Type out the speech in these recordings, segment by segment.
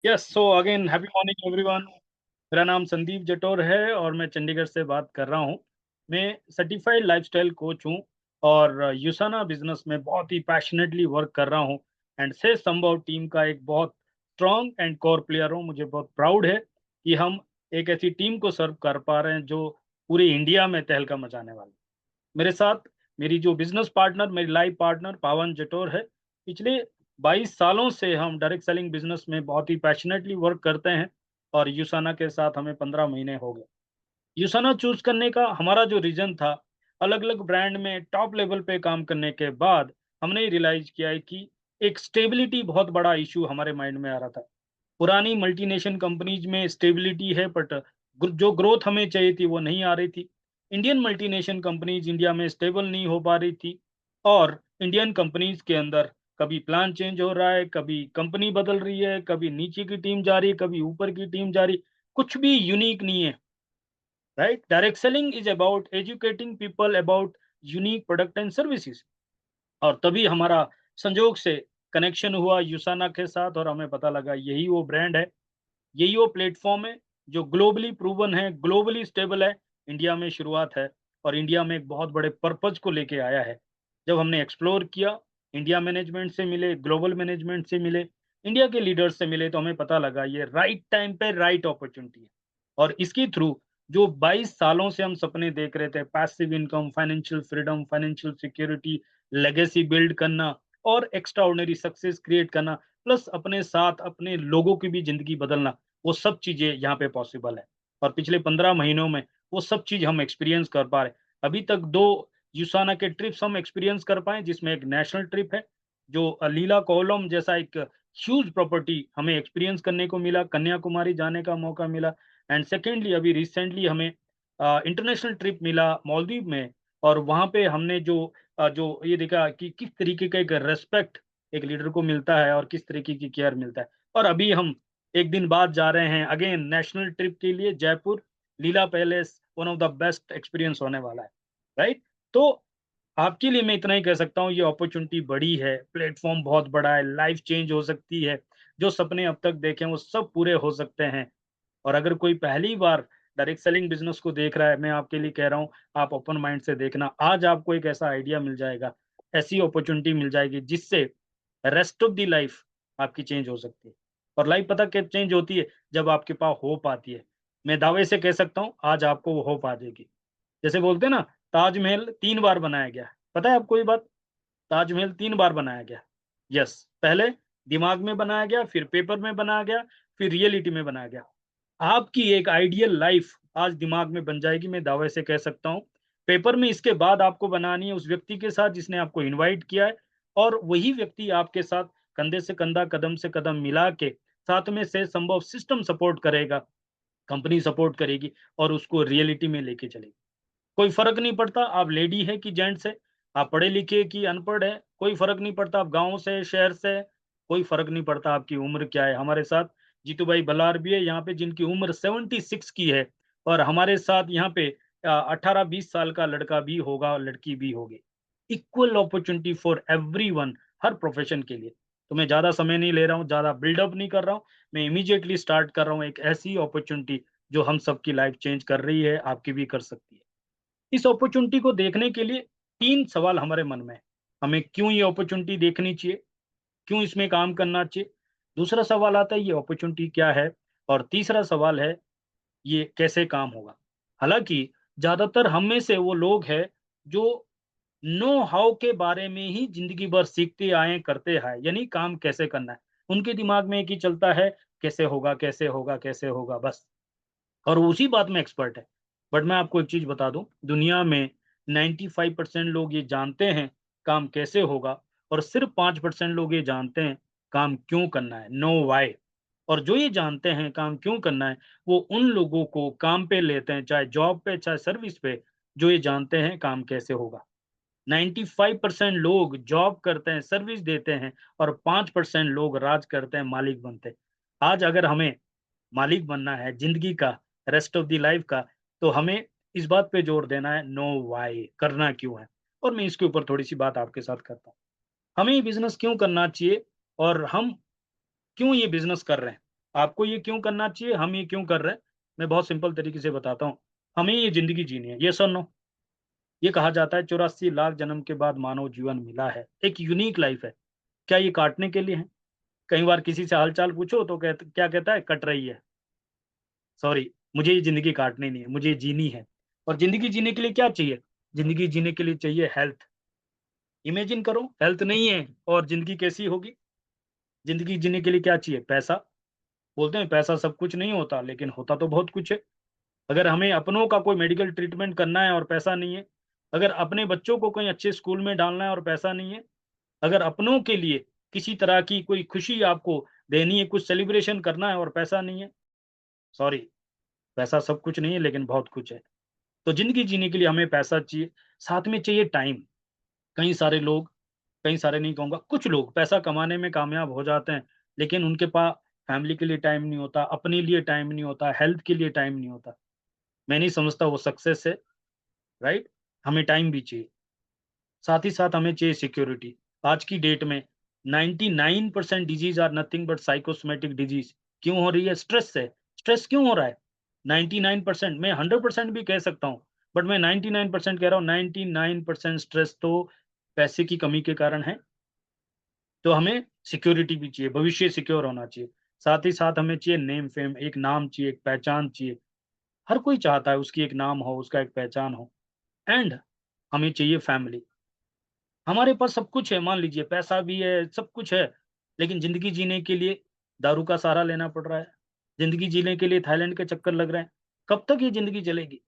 Yes, so again happy morning everyone. मेरा नाम संदीप जटोर है और मैं चंडीगढ़ से बात कर रहा हूँ। मैं सर्टिफाइड लाइफस्टाइल कोच हूँ और यूसाना बिजनेस में बहुत ही पैशनेटली वर्क कर रहा हूँ एंड से संभव टीम का एक बहुत स्ट्रॉन्ग एंड कोर प्लेयर हूँ। मुझे बहुत प्राउड है कि हम एक ऐसी टीम को सर्व कर पा रहे हैं जो पूरे इंडिया में तहलका मचाने वाली। मेरे साथ मेरी जो बिजनेस पार्टनर, मेरी लाइफ पार्टनर पावन जटोर है। पिछले 22 सालों से हम डायरेक्ट सेलिंग बिजनेस में बहुत ही पैशनेटली वर्क करते हैं और यूसाना के साथ हमें 15 महीने हो गए। यूसाना चूज करने का हमारा जो रीजन था, अलग अलग ब्रांड में टॉप लेवल पे काम करने के बाद हमने रियलाइज किया है कि एक स्टेबिलिटी बहुत बड़ा इशू हमारे माइंड में आ रहा था। पुरानी मल्टीनेशनल कंपनीज में स्टेबिलिटी है, बट जो ग्रोथ हमें चाहिए थी वो नहीं आ रही थी। इंडियन मल्टीनेशनल कंपनीज इंडिया में स्टेबल नहीं हो पा रही थी और इंडियन कंपनीज के अंदर कभी प्लान चेंज हो रहा है, कभी कंपनी बदल रही है, कभी नीचे की टीम जा रही है, कभी ऊपर की टीम जा रही है। कुछ भी यूनिक नहीं है, right? Direct selling is about educating people about unique product and services. और तभी हमारा संजोग से कनेक्शन हुआ यूसाना के साथ और हमें पता लगा यही वो ब्रांड है, यही वो प्लेटफॉर्म है जो ग्लोबली प्रूवन है, ग्लोबली स्टेबल है। इंडिया में शुरुआत है और इंडिया में एक बहुत बड़े पर्पज को लेके आया है। जब हमने एक्सप्लोर किया, इंडिया मैनेजमेंट से मिले, ग्लोबल मैनेजमेंट से मिले, इंडिया के लीडर्स से मिले, तो हमें पता लगा ये राइट टाइम पे राइट अपॉर्चुनिटी है। और इसके थ्रू जो 22 सालों से हम सपने देख रहे थे, passive income, financial freedom, financial security, legacy build करना और एक्स्ट्राऑर्डिनरी सक्सेस क्रिएट करना, प्लस अपने साथ अपने लोगों की भी जिंदगी बदलना, वो सब चीजें यहाँ पे पॉसिबल है। और पिछले 15 महीनों में वो सब चीज हम एक्सपीरियंस कर पा रहे। अभी तक 2 यूसाना के ट्रिप्स हम एक्सपीरियंस कर पाए, जिसमें एक नेशनल ट्रिप है जो लीला कोलम जैसा एक ह्यूज प्रॉपर्टी हमें एक्सपीरियंस करने को मिला, कन्याकुमारी जाने का मौका मिला। एंड सेकेंडली अभी रिसेंटली हमें इंटरनेशनल ट्रिप मिला मालदीव में। और वहाँ पे हमने जो ये देखा कि किस तरीके का एक रेस्पेक्ट एक लीडर को मिलता है और किस तरीके की केयर मिलता है। और अभी हम एक दिन बाद जा रहे हैं अगेन नेशनल ट्रिप के लिए Jaipur, Leela palace, one of the best experience होने वाला है, राइट? तो आपके लिए मैं इतना ही कह सकता हूँ, ये अपॉर्चुनिटी बड़ी है, प्लेटफॉर्म बहुत बड़ा है, लाइफ चेंज हो सकती है, जो सपने अब तक देखे वो सब पूरे हो सकते हैं। और अगर कोई पहली बार डायरेक्ट सेलिंग बिजनेस को देख रहा है, मैं आपके लिए कह रहा हूँ, आप ओपन माइंड से देखना। आज आपको एक ऐसा आइडिया मिल जाएगा, ऐसी अपॉर्चुनिटी मिल जाएगी जिससे रेस्ट ऑफ द लाइफ आपकी चेंज हो सकती है। और लाइफ पता कब चेंज होती है? जब आपके पास होप आती है। मैं दावे से कह सकता हूँ आज आपको वो होप आ जाएगी। जैसे बोलते हैं ना, ताजमहल 3 बार बनाया गया है। पता है आपको ये बात? ताजमहल 3 बार बनाया गया। यस, पहले दिमाग में बनाया गया, फिर पेपर में बनाया गया, फिर रियलिटी में बनाया गया। आपकी एक आइडियल लाइफ आज दिमाग में बन जाएगी, मैं दावे से कह सकता हूँ। पेपर में इसके बाद आपको बनानी है उस व्यक्ति के साथ जिसने आपको इनवाइट किया है, और वही व्यक्ति आपके साथ कंधे से कंधा, कदम से कदम मिला के साथ में से संभव सिस्टम सपोर्ट करेगा, कंपनी सपोर्ट करेगी और उसको रियलिटी में लेके चलेगी। कोई फ़र्क नहीं पड़ता आप लेडी है कि जेंट्स है, आप पढ़े लिखे कि अनपढ़ है, कोई फ़र्क नहीं पड़ता आप गाँव से, शहर से, कोई फ़र्क नहीं पड़ता आपकी उम्र क्या है। हमारे साथ जीतू भाई बलार भी है यहाँ पे जिनकी उम्र 76 की है, और हमारे साथ यहाँ पे 18-20 साल का लड़का भी होगा, लड़की भी होगी। Equal opportunity for everyone, her profession के लिए। तो मैं ज़्यादा समय नहीं ले रहा हूँ, ज़्यादा बिल्डअप नहीं कर रहा हूँ, मैं इमीडिएटली स्टार्ट कर रहा हूँ एक ऐसी अपॉर्च्युनिटी जो हम सबकी लाइफ़ चेंज कर रही है, आपकी भी कर सकती है। इस अपॉर्चुनिटी को देखने के लिए 3 सवाल हमारे मन में है। हमें क्यों ये अपॉर्चुनिटी देखनी चाहिए? क्यों इसमें काम करना चाहिए? दूसरा सवाल आता है ये अपॉर्चुनिटी क्या है? और तीसरा सवाल है ये कैसे काम होगा? हालाँकि ज़्यादातर हम में से वो लोग हैं जो नो हाउ के बारे में ही ज़िंदगी भर सीखते आए, करते आए, यानी काम कैसे करना है। उनके दिमाग में एक ही चलता है, कैसे होगा, कैसे होगा, कैसे होगा, बस। और उसी बात में एक्सपर्ट है। बट मैं आपको एक चीज़ बता दूँ, दुनिया में 95% लोग ये जानते हैं काम कैसे होगा, और सिर्फ़ 5% लोग ये जानते हैं काम क्यों करना है, नो व्हाय। और जो ये जानते हैं काम क्यों करना है, वो उन लोगों को काम पे लेते हैं, चाहे जॉब पे, चाहे सर्विस पे, जो ये जानते हैं काम कैसे होगा। 95% लोग जॉब करते हैं, सर्विस देते हैं, और 5% लोग राज करते हैं, मालिक बनते हैं। आज अगर हमें मालिक बनना है ज़िंदगी का, रेस्ट ऑफ द लाइफ का, तो हमें इस बात पे जोर देना है, नो व्हाय, करना क्यों है। और मैं इसके ऊपर थोड़ी-सी बात आपके साथ करता हूँ। हमें ये बिज़नेस क्यों करना चाहिए और हम क्यों ये बिज़नेस कर रहे हैं? आपको ये क्यों करना चाहिए, हम ये क्यों कर रहे हैं, मैं बहुत सिंपल तरीके से बताता हूँ। हमें ये ज़िंदगी जीनी है, येस और नो? ये कहा जाता है 84 लाख जन्म के बाद मानव जीवन मिला है, एक यूनिक लाइफ़ है। क्या ये काटने के लिए है? कई बार किसी से हाल-चाल पूछो तो क्या कहता है, कट रही है। सॉरी, मुझे ये ज़िंदगी काटनी नहीं है, मुझे ये जीनी है। और ज़िंदगी जीने के लिए क्या चाहिए? ज़िंदगी जीने के लिए चाहिए हेल्थ। इमेजिन करो हेल्थ नहीं है और ज़िंदगी कैसी होगी? ज़िंदगी जीने के लिए क्या चाहिए? पैसा। बोलते हैं पैसा सब कुछ नहीं होता, लेकिन होता तो बहुत कुछ है। अगर हमें अपनों का कोई मेडिकल ट्रीटमेंट करना है और पैसा नहीं है, अगर अपने बच्चों को कहीं अच्छे स्कूल में डालना है और पैसा नहीं है, अगर अपनों के लिए किसी तरह की कोई खुशी आपको देनी है, कुछ सेलिब्रेशन करना है और पैसा नहीं है, सॉरी, पैसा सब कुछ नहीं है लेकिन बहुत कुछ है। तो ज़िंदगी जीने के लिए हमें पैसा चाहिए, साथ में चाहिए टाइम। कई सारे लोग, कई सारे नहीं कहूँगा, कुछ लोग पैसा कमाने में कामयाब हो जाते हैं, लेकिन उनके पास फैमिली के लिए टाइम नहीं होता, अपने लिए टाइम नहीं होता, हेल्थ के लिए टाइम नहीं होता। मैं नहीं समझता वो सक्सेस है, राइट? हमें टाइम भी चाहिए। साथ ही साथ हमें चाहिए सिक्योरिटी। आज की डेट में 99% disease are nothing but psychosomatic disease. क्यों हो रही है? स्ट्रेस से। स्ट्रेस क्यों हो रहा है? 99%, मैं 100% भी कह सकता हूँ, बट मैं 99% कह रहा हूँ, 99% स्ट्रेस तो पैसे की कमी के कारण है। तो हमें सिक्योरिटी भी चाहिए, भविष्य सिक्योर होना चाहिए। साथ ही साथ हमें चाहिए नेम फेम, एक नाम चाहिए, एक पहचान चाहिए। हर कोई चाहता है उसकी एक नाम हो, उसका एक पहचान हो। एंड हमें चाहिए फैमिली। हमारे पास सब कुछ है, मान लीजिए पैसा भी है, सब कुछ है, लेकिन ज़िंदगी जीने के लिए दारू का सहारा लेना पड़ रहा है। ज़िंदगी जीने के लिए थाईलैंड के चक्कर लग रहे हैं। कब तक ये ज़िंदगी चलेगी?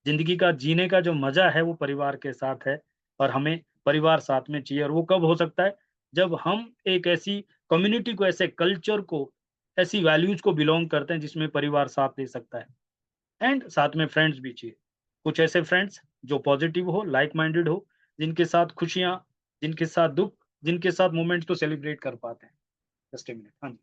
ज़िंदगी का जीने का जो मज़ा है वो परिवार के साथ है और हमें परिवार साथ में चाहिए और वो कब हो सकता है? जब हम एक ऐसी कम्युनिटी को, ऐसे कल्चर को, ऐसी वैल्यूज़ को बिलॉन्ग करते हैं जिसमें परिवार साथ दे सकता है। एंड साथ में फ्रेंड्स भी चाहिए। कुछ ऐसे फ्रेंड्स जो पॉजिटिव हो, लाइक माइंडेड हो, जिनके साथ खुशियाँ, जिनके साथ दुःख, जिनके साथ मोमेंट्स को सेलिब्रेट कर पाते हैं। जस्ट अ मिनट, हाँ जी।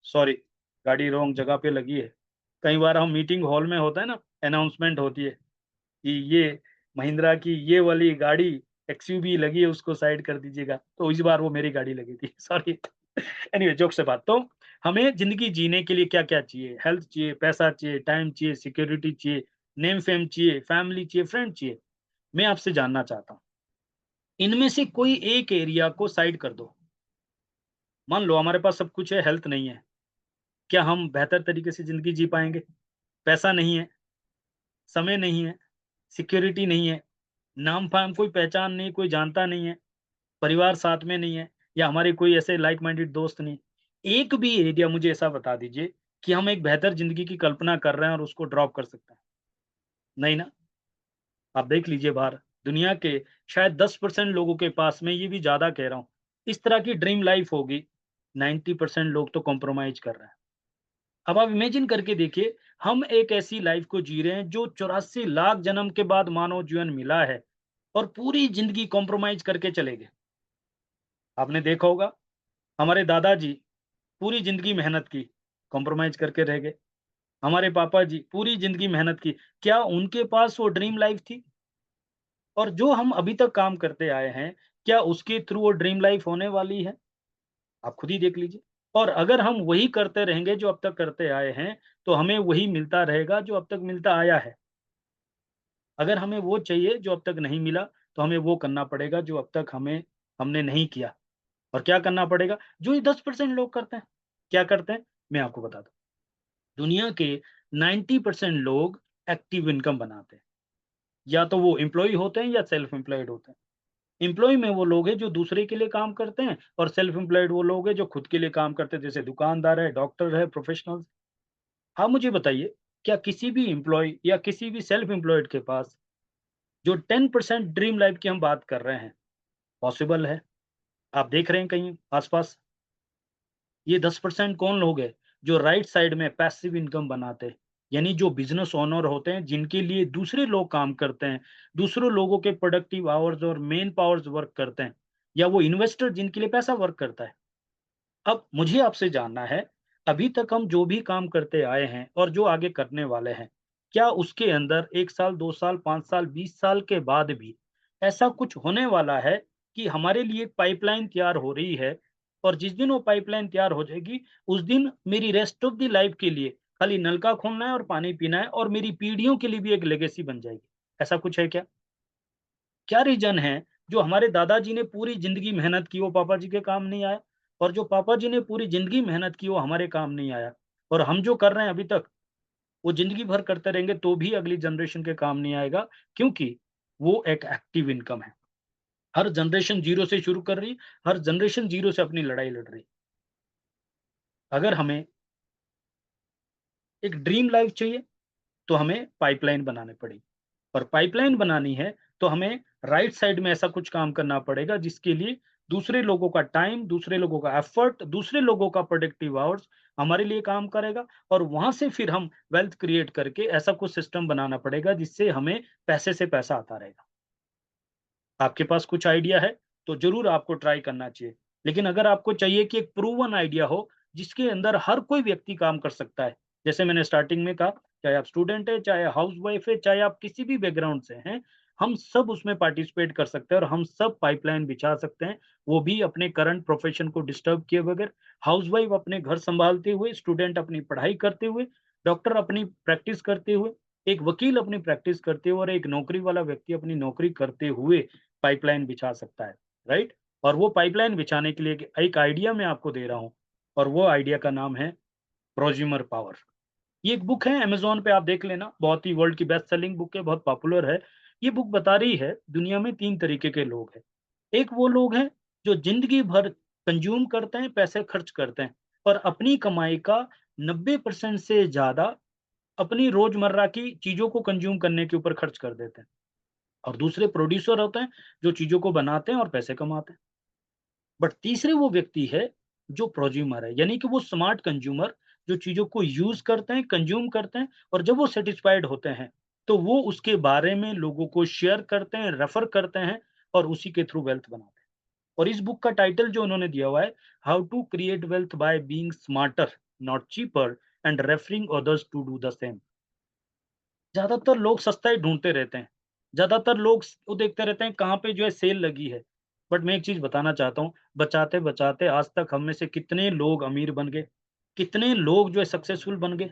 सॉरी, गाड़ी रॉन्ग जगह पे लगी है। कई बार हम मीटिंग हॉल में होता है ना, अनाउंसमेंट होती है कि ये महिंद्रा की ये वाली गाड़ी एक्सयूवी लगी है, उसको साइड कर दीजिएगा। तो इस बार वो मेरी गाड़ी लगी थी। सॉरी। एनीवे, जोक से बात। तो हमें ज़िंदगी जीने के लिए क्या-क्या चाहिए? हेल्थ चाहिए, पैसा चाहिए, टाइम चाहिए, सिक्योरिटी चाहिए, नेम फेम चाहिए, फैमिली चाहिए, फ्रेंड चाहिए। मैं आपसे जानना चाहता हूँ, इनमें से कोई एक एरिया को साइड कर दो। मान लो हमारे पास सब कुछ है, हेल्थ नहीं है। क्या हम बेहतर तरीके से ज़िंदगी जी पाएँगे? पैसा नहीं है, समय नहीं है, सिक्योरिटी नहीं है, नाम-फाम, कोई पहचान नहीं, कोई जानता नहीं है, परिवार साथ में नहीं है या हमारे कोई ऐसे लाइक माइंडेड दोस्त नहीं। एक भी एरिया मुझे ऐसा बता दीजिए कि हम एक बेहतर ज़िंदगी की कल्पना कर रहे हैं और उसको ड्रॉप कर सकते हैं। नहीं ना? आप देख लीजिए बाहर, दुनिया के शायद 10% लोगों के पास, मैं ये भी ज़्यादा कह रहा हूँ, इस तरह की ड्रीम लाइफ़ होगी, 90% लोग तो कॉम्प्रोमाइज़ कर रहे हैं। अब आप इमेजिन करके देखिए, हम एक ऐसी लाइफ़ को जी रहे हैं जो 84 लाख जन्म के बाद मानव जीवन मिला है और पूरी ज़िंदगी कॉम्प्रोमाइज़ करके चले गए। आपने देखा होगा, हमारे दादाजी पूरी ज़िंदगी मेहनत की, कॉम्प्रोमाइज़ करके रह गए। हमारे पापा जी पूरी ज़िंदगी मेहनत की, क्या उनके पास वो ड्रीम लाइफ़ थी? और जो हम अभी तक काम करते आए हैं, क्या उसके थ्रू वो ड्रीम लाइफ़ होने वाली है? आप खुद ही देख लीजिए। और अगर हम वही करते रहेंगे जो अब तक करते आए हैं, तो हमें वही मिलता रहेगा जो अब तक मिलता आया है। अगर हमें वो चाहिए जो अब तक नहीं मिला, तो हमें वो करना पड़ेगा जो अब तक हमने नहीं किया। और क्या करना पड़ेगा? जो ये 10% लोग करते हैं। क्या करते हैं? मैं आपको बताता हूँ। दुनिया के 90% लोग एक्टिव इनकम बनाते हैं। या तो वो एम्प्लॉयी होते हैं या सेल्फ एम्प्लॉयड होते हैं। एम्प्लॉयी में वो लोग हैं जो दूसरे के लिए काम करते हैं और सेल्फ एम्प्लॉयड वो लोग हैं जो खुद के लिए काम करते हैं, जैसे दुकानदार है, डॉक्टर है, प्रोफेशनल्स। हाँ, मुझे बताइए, क्या किसी भी एम्प्लॉयी या किसी भी सेल्फ एम्प्लॉयड के पास जो 10% ड्रीम लाइफ की हम बात कर रहे हैं, पॉसिबल है? आप देख रहे हैं कहीं आस-पास? ये 10% कौन लोग हैं जो राइट साइड में पैसिव इनकम बनाते हैं? यानी जो बिज़नेस ओनर होते हैं, जिनके लिए दूसरे लोग काम करते हैं, दूसरों लोगों के प्रोडक्टिव आवर्स और मैन पावर्स वर्क करते हैं। या वो इन्वेस्टर जिनके लिए पैसा वर्क करता है। अब मुझे आपसे जानना है, अभी तक हम जो भी काम करते आए हैं और जो आगे करने वाले हैं, क्या उसके अंदर 1 साल, 2 साल, 5 साल, 20 साल के बाद भी ऐसा कुछ होने वाला है कि हमारे लिए एक पाइपलाइन तैयार हो रही है और जिस दिन वो पाइपलाइन तैयार हो जाएगी, उस दिन मेरी रेस्ट ऑफ द लाइफ के लिए खाली नल का खोलना है और पानी पीना है और मेरी पीढ़ियों के लिए भी एक लेगेसी बन जाएगी। ऐसा कुछ है क्या? क्या रीज़न है, जो हमारे दादाजी ने पूरी ज़िंदगी मेहनत की वो पापा जी के काम नहीं आया? और जो पापा जी ने पूरी ज़िंदगी मेहनत की वो हमारे काम नहीं आया? और हम जो कर रहे हैं अभी तक, वो ज़िंदगी भर करते रहेंगे तो भी अगली जनरेशन के काम नहीं आएगा, क्योंकि वो एक एक्टिव इनकम है। हर जनरेशन ज़ीरो से शुरू कर रही है, हर जनरेशन ज़ीरो से अपनी लड़ाई लड़ रही है। अगर हमें एक ड्रीम लाइफ़ चाहिए, तो हमें पाइपलाइन बनानी पड़ेगी। और पाइपलाइन बनानी है तो हमें राइट साइड में ऐसा कुछ काम करना पड़ेगा जिसके लिए दूसरे लोगों का टाइम, दूसरे लोगों का एफर्ट, दूसरे लोगों का प्रोडक्टिव आवर्स हमारे लिए काम करेगा और वहां से फिर हम वेल्थ क्रिएट करके ऐसा कुछ सिस्टम बनाना पड़ेगा जिससे हमें पैसे से पैसा आता रहेगा। आपके पास कुछ आइडिया है तो जरूर आपको ट्राई करना चाहिए। लेकिन अगर आपको चाहिए कि एक प्रूवन आइडिया हो जिसके अंदर हर कोई व्यक्ति काम कर सकता है, जैसे मैंने स्टार्टिंग में कहा, चाहे आप स्टूडेंट है, चाहे हाउस वाइफ है, चाहे आप किसी भी बैकग्राउंड से हैं, हम सब उसमें पार्टिसिपेट कर सकते हैं और हम सब पाइपलाइन बिछा सकते हैं, वो भी अपने करंट प्रोफेशन को डिस्टर्ब किए बगैर। हाउस वाइफ अपने घर संभालते हुए, स्टूडेंट अपनी पढ़ाई करते हुए, डॉक्टर अपनी प्रैक्टिस करते हुए, एक वकील अपनी प्रैक्टिस करते हुए और एक नौकरी वाला व्यक्ति अपनी नौकरी करते हुए पाइपलाइन बिछा सकता है, राइट? और वो पाइपलाइन बिछाने के लिए एक आइडिया मैं आपको दे रहा हूँ और वो आइडिया का नाम है प्रोज्यूमर पावर। ये एक बुक है, अमेज़न पे आप देख लेना, बहुत ही वर्ल्ड की बेस्ट सेलिंग बुक है, बहुत पॉपुलर है। ये बुक बता रही है दुनिया में 3 तरीके के लोग हैं। एक वो लोग हैं जो ज़िंदगी भर कंज़्यूम करते हैं, पैसे खर्च करते हैं और अपनी कमाई का 90% से ज़्यादा अपनी रोज़मर्रा की चीज़ों को कंज़्यूम करने के ऊपर खर्च कर देते हैं। और दूसरे प्रोड्यूसर होते हैं, जो चीज़ों को बनाते हैं और पैसे कमाते हैं। बट तीसरे वो व्यक्ति है, जो प्रोज्यूमर है, यानी कि वो स्मार्ट कंज्यूमर जो चीज़ों को यूज़ करते हैं, कंज्यूम करते हैं और जब वो सैटिस्फाइड होते हैं, तो वो उसके बारे में लोगों को शेयर करते हैं, रेफर करते हैं और उसी के थ्रू वेल्थ बनाते हैं। और इस बुक का टाइटल जो उन्होंने दिया हुआ है, how to create wealth by being smarter, not cheaper and referring others to do the same. ज़्यादातर लोग सस्ता ही ढूँढते रहते हैं। ज़्यादातर लोग वो देखते रहते हैं कहाँ पे जो है सेल लगी है। बट मैं एक चीज़ बताना चाहता हूँ, बचाते-बचाते आज तक हम में से कितने लोग अमीर बन गए, कितने लोग जो है सक्सेसफुल बन गए।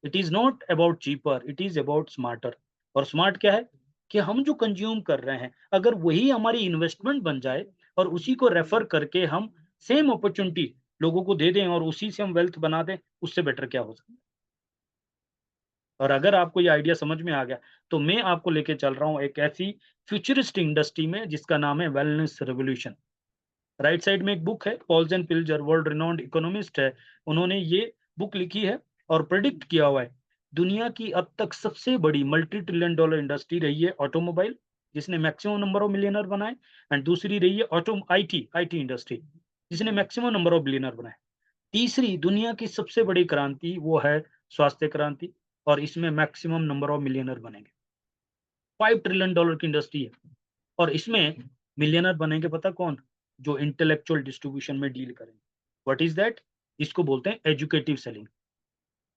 It is not about cheaper, it is about smarter. और स्मार्ट क्या है? कि हम जो कंज़्यूम कर रहे हैं, अगर वही हमारी इन्वेस्टमेंट बन जाए और उसी को रेफर करके हम सेम अपॉर्च्युनिटी लोगों को दे दें और उसी से हम वेल्थ बना दें, उससे बेटर क्या हो सकता है? और अगर आपको ये आइडिया समझ में आ गया, तो मैं आपको लेके चल रहा हूँ एक ऐसी फ्यूचरिस्ट इंडस्ट्री में जिसका नाम है वेलनेस रिवॉल्यूशन। राइट साइड में एक बुक है, Paul's and Pilzer world renowned economist है, उन्होंने ये बुक लिखी है और प्रेडिक्ट किया हुआ है, दुनिया की अब तक सबसे बड़ी मल्टी ट्रिलियन डॉलर इंडस्ट्री रही है ऑटोमोबाइल, जिसने मैक्सिमम नंबर ऑफ मिलियनर बनाए। एंड दूसरी रही है ऑटो आईटी आईटी इंडस्ट्री, जिसने मैक्सिमम नंबर ऑफ बिलियनर बनाए। तीसरी दुनिया की सबसे बड़ी क्रांति वो है स्वास्थ्य क्रांति और इसमें मैक्सिमम नंबर ऑफ मिलियनर बनेंगे। 5 ट्रिलियन डॉलर की इंडस्ट्री है और इसमें मिलियनर बनेंगे पता कौन? जो इंटेलेक्चुअल डिस्ट्रीब्यूशन में डील करेंगे। What is that? इसको बोलते हैं एजुकेटिव सेलिंग।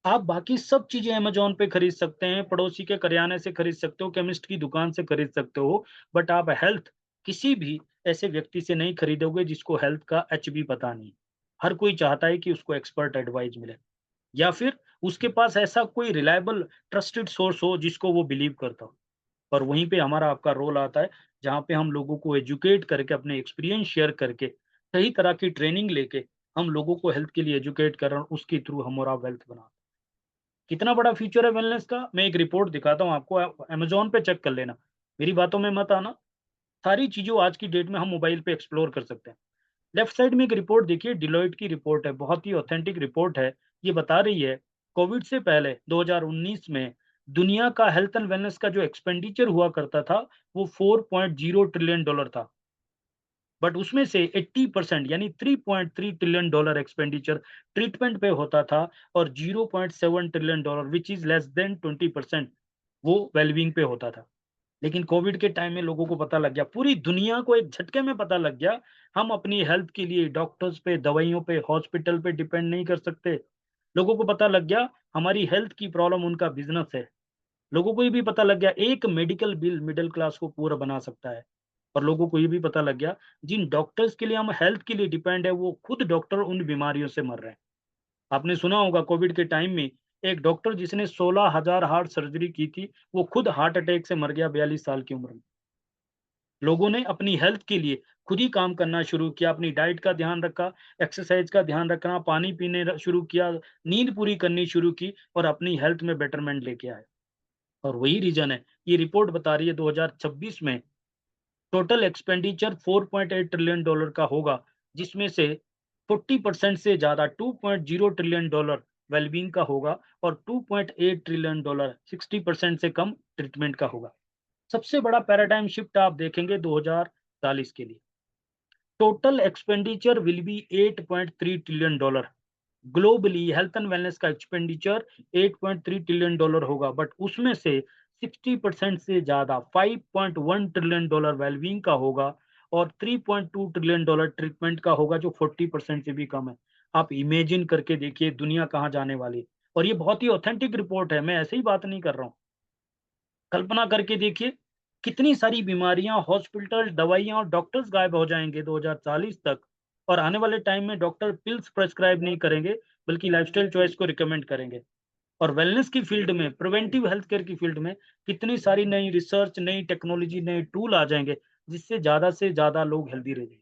आप बाकी सब चीज़ें अमेज़न पे खरीद सकते हैं, पड़ोसी के करियाने से खरीद सकते हो, केमिस्ट की दुकान से खरीद सकते हो, बट आप हेल्थ किसी भी ऐसे व्यक्ति से नहीं खरीदोगे जिसको हेल्थ का एच भी पता नहीं। हर कोई चाहता है कि उसको एक्सपर्ट एडवाइस मिले। या फिर उसके पास ऐसा कोई रिलायबल ट्रस्टेड सोर्स हो जिसको वो बिलीव करता हो। और वहीं पे हमारा आपका रोल आता है, जहाँ पे हम लोगों को एजुकेट करके अपने एक्सपीरियंस शेयर करके सही तरह की ट्रेनिंग लेके हम लोगों को हेल्थ के लिए एजुकेट कर रहे हैं, उसके थ्रू हम और आप वेल्थ बना। कितना बड़ा फ्यूचर है वेलनेस का, मैं एक रिपोर्ट दिखाता हूँ आपको, अमेज़न पे चेक कर लेना। मेरी बातों में मत आना, सारी चीज़ें आज की डेट में हम मोबाइल पे एक्सप्लोर कर सकते हैं। लेफ्ट साइड में एक रिपोर्ट देखिए, डिलॉयट की रिपोर्ट है, बहुत ही ऑथेंटिक रिपोर्ट है। ये बता रही है, कोविड से पहले 2019 में दुनिया का हेल्थ एंड वेलनेस का जो एक्सपेंडिचर हुआ करता था, वो 4.0 ट्रिलियन डॉलर था। बट उसमें से 80% यानी 3.3 ट्रिलियन डॉलर एक्सपेंडिचर ट्रीटमेंट पे होता था और 0.7 trillion dollar which is less than 20% वो वेलबीइंग पे होता था। लेकिन कोविड के टाइम में लोगों को पता लग गया, पूरी दुनिया को एक झटके में पता लग गया, हम अपनी हेल्थ के लिए डॉक्टर्स पे, दवाइयों पे, हॉस्पिटल पे डिपेंड नहीं कर सकते। लोगों को पता लग गया, हमारी हेल्थ की प्रॉब्लम उनका बिज़नेस है। लोगों को ये भी पता लग गया, एक मेडिकल बिल मिडल क्लास को पूरा बना सकता है। और लोगों को ये भी पता लग गया, जिन डॉक्टर्स के लिए हम हेल्थ के लिए डिपेंड है, वो खुद डॉक्टर उन बीमारियों से मर रहे हैं। आपने सुना होगा कोविड के टाइम में एक डॉक्टर जिसने 16,000 हार्ट सर्जरी की थी, वो खुद हार्ट अटैक से मर गया 42 साल की उम्र में। लोगों ने अपनी हेल्थ के लिए खुद ही काम करना शुरू किया, अपनी डाइट का ध्यान रखा, एक्सरसाइज का ध्यान रखना, पानी पीने शुरू किया, नींद पूरी करनी शुरू की और अपनी हेल्थ में बेटरमेंट लेके आए। और वही रीजन है, ये रिपोर्ट बता रही है 2026 में टोटल एक्सपेंडिचर 4.8 ट्रिलियन डॉलर का होगा, जिसमें से 40% से ज़्यादा 2.0 ट्रिलियन डॉलर वेलबींग का होगा और 2.8 ट्रिलियन डॉलर 60% से कम ट्रीटमेंट का होगा। सबसे बड़ा पैराडाइम शिफ्ट आप देखेंगे 2040 के लिए। Total expenditure will be 8.3 trillion dollar. Globally health and wellness का एक्सपेंडिचर 8.3 ट्रिलियन डॉलर होगा, बट उसमें से 60% से ज्यादा 5.1 ट्रिलियन डॉलर वेलबींग का होगा और 3.2 ट्रिलियन डॉलर ट्रीटमेंट का होगा, जो 40% से भी कम है। आप इमेजिन करके देखिए दुनिया कहाँ जाने वाली है। और ये बहुत ही ऑथेंटिक रिपोर्ट है, मैं ऐसे ही बात नहीं कर रहा हूँ। कल्पना करके देखिए, कितनी सारी बीमारियां, हॉस्पिटल, दवाइयां और डॉक्टर्स गायब हो जाएंगे 2040 तक। और आने वाले टाइम में डॉक्टर पिल्स प्रेस्क्राइब नहीं करेंगे, बल्कि लाइफस्टाइल चॉइस को रिकमेंड करेंगे। और वेलनेस की फील्ड में, प्रिवेंटिव हेल्थ केयर की फील्ड में कितनी सारी नई रिसर्च, नई टेक्नोलॉजी, नए टूल आ जाएंगे, जिससे ज्यादा से ज्यादा लोग हेल्दी रह जाएंगे।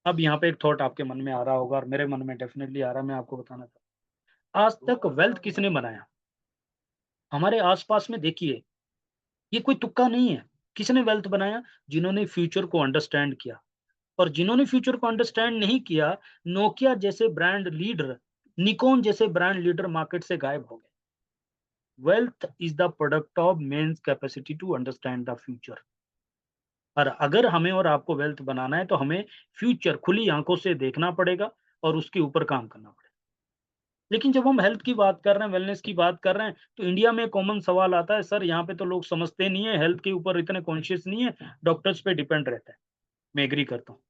अब यहाँ पे एक थॉट आपके मन में आ रहा होगा, और मेरे मन में डेफिनेटली आ रहा है, मैं आपको बताना चाहता हूँ। आज तक वेल्थ किसने बनाया? हमारे आसपास में देखिए, ये कोई तुक्का नहीं है। किसने वेल्थ बनाया? जिन्होंने फ्यूचर को अंडरस्टैंड किया। और जिन्होंने फ्यूचर को अंडरस्टैंड नहीं किया, नोकिया जैसे ब्रांड लीडर, निकॉन जैसे ब्रांड लीडर मार्केट से गायब हो गए। Wealth is the product of men's capacity to understand the future. और अगर हमें और आपको वेल्थ बनाना है, तो हमें फ्यूचर खुली आंखों से देखना पड़ेगा और उसके ऊपर काम करना पड़ेगा। लेकिन जब हम हेल्थ की बात कर रहे हैं, वेलनेस की बात कर रहे हैं, तो इंडिया में कॉमन सवाल आता है, सर यहाँ पे तो लोग समझते नहीं है, हेल्थ के ऊपर इतने कॉन्शियस नहीं है, डॉक्टर्स पे डिपेंड रहता है। मैं एग्री करता हूँ।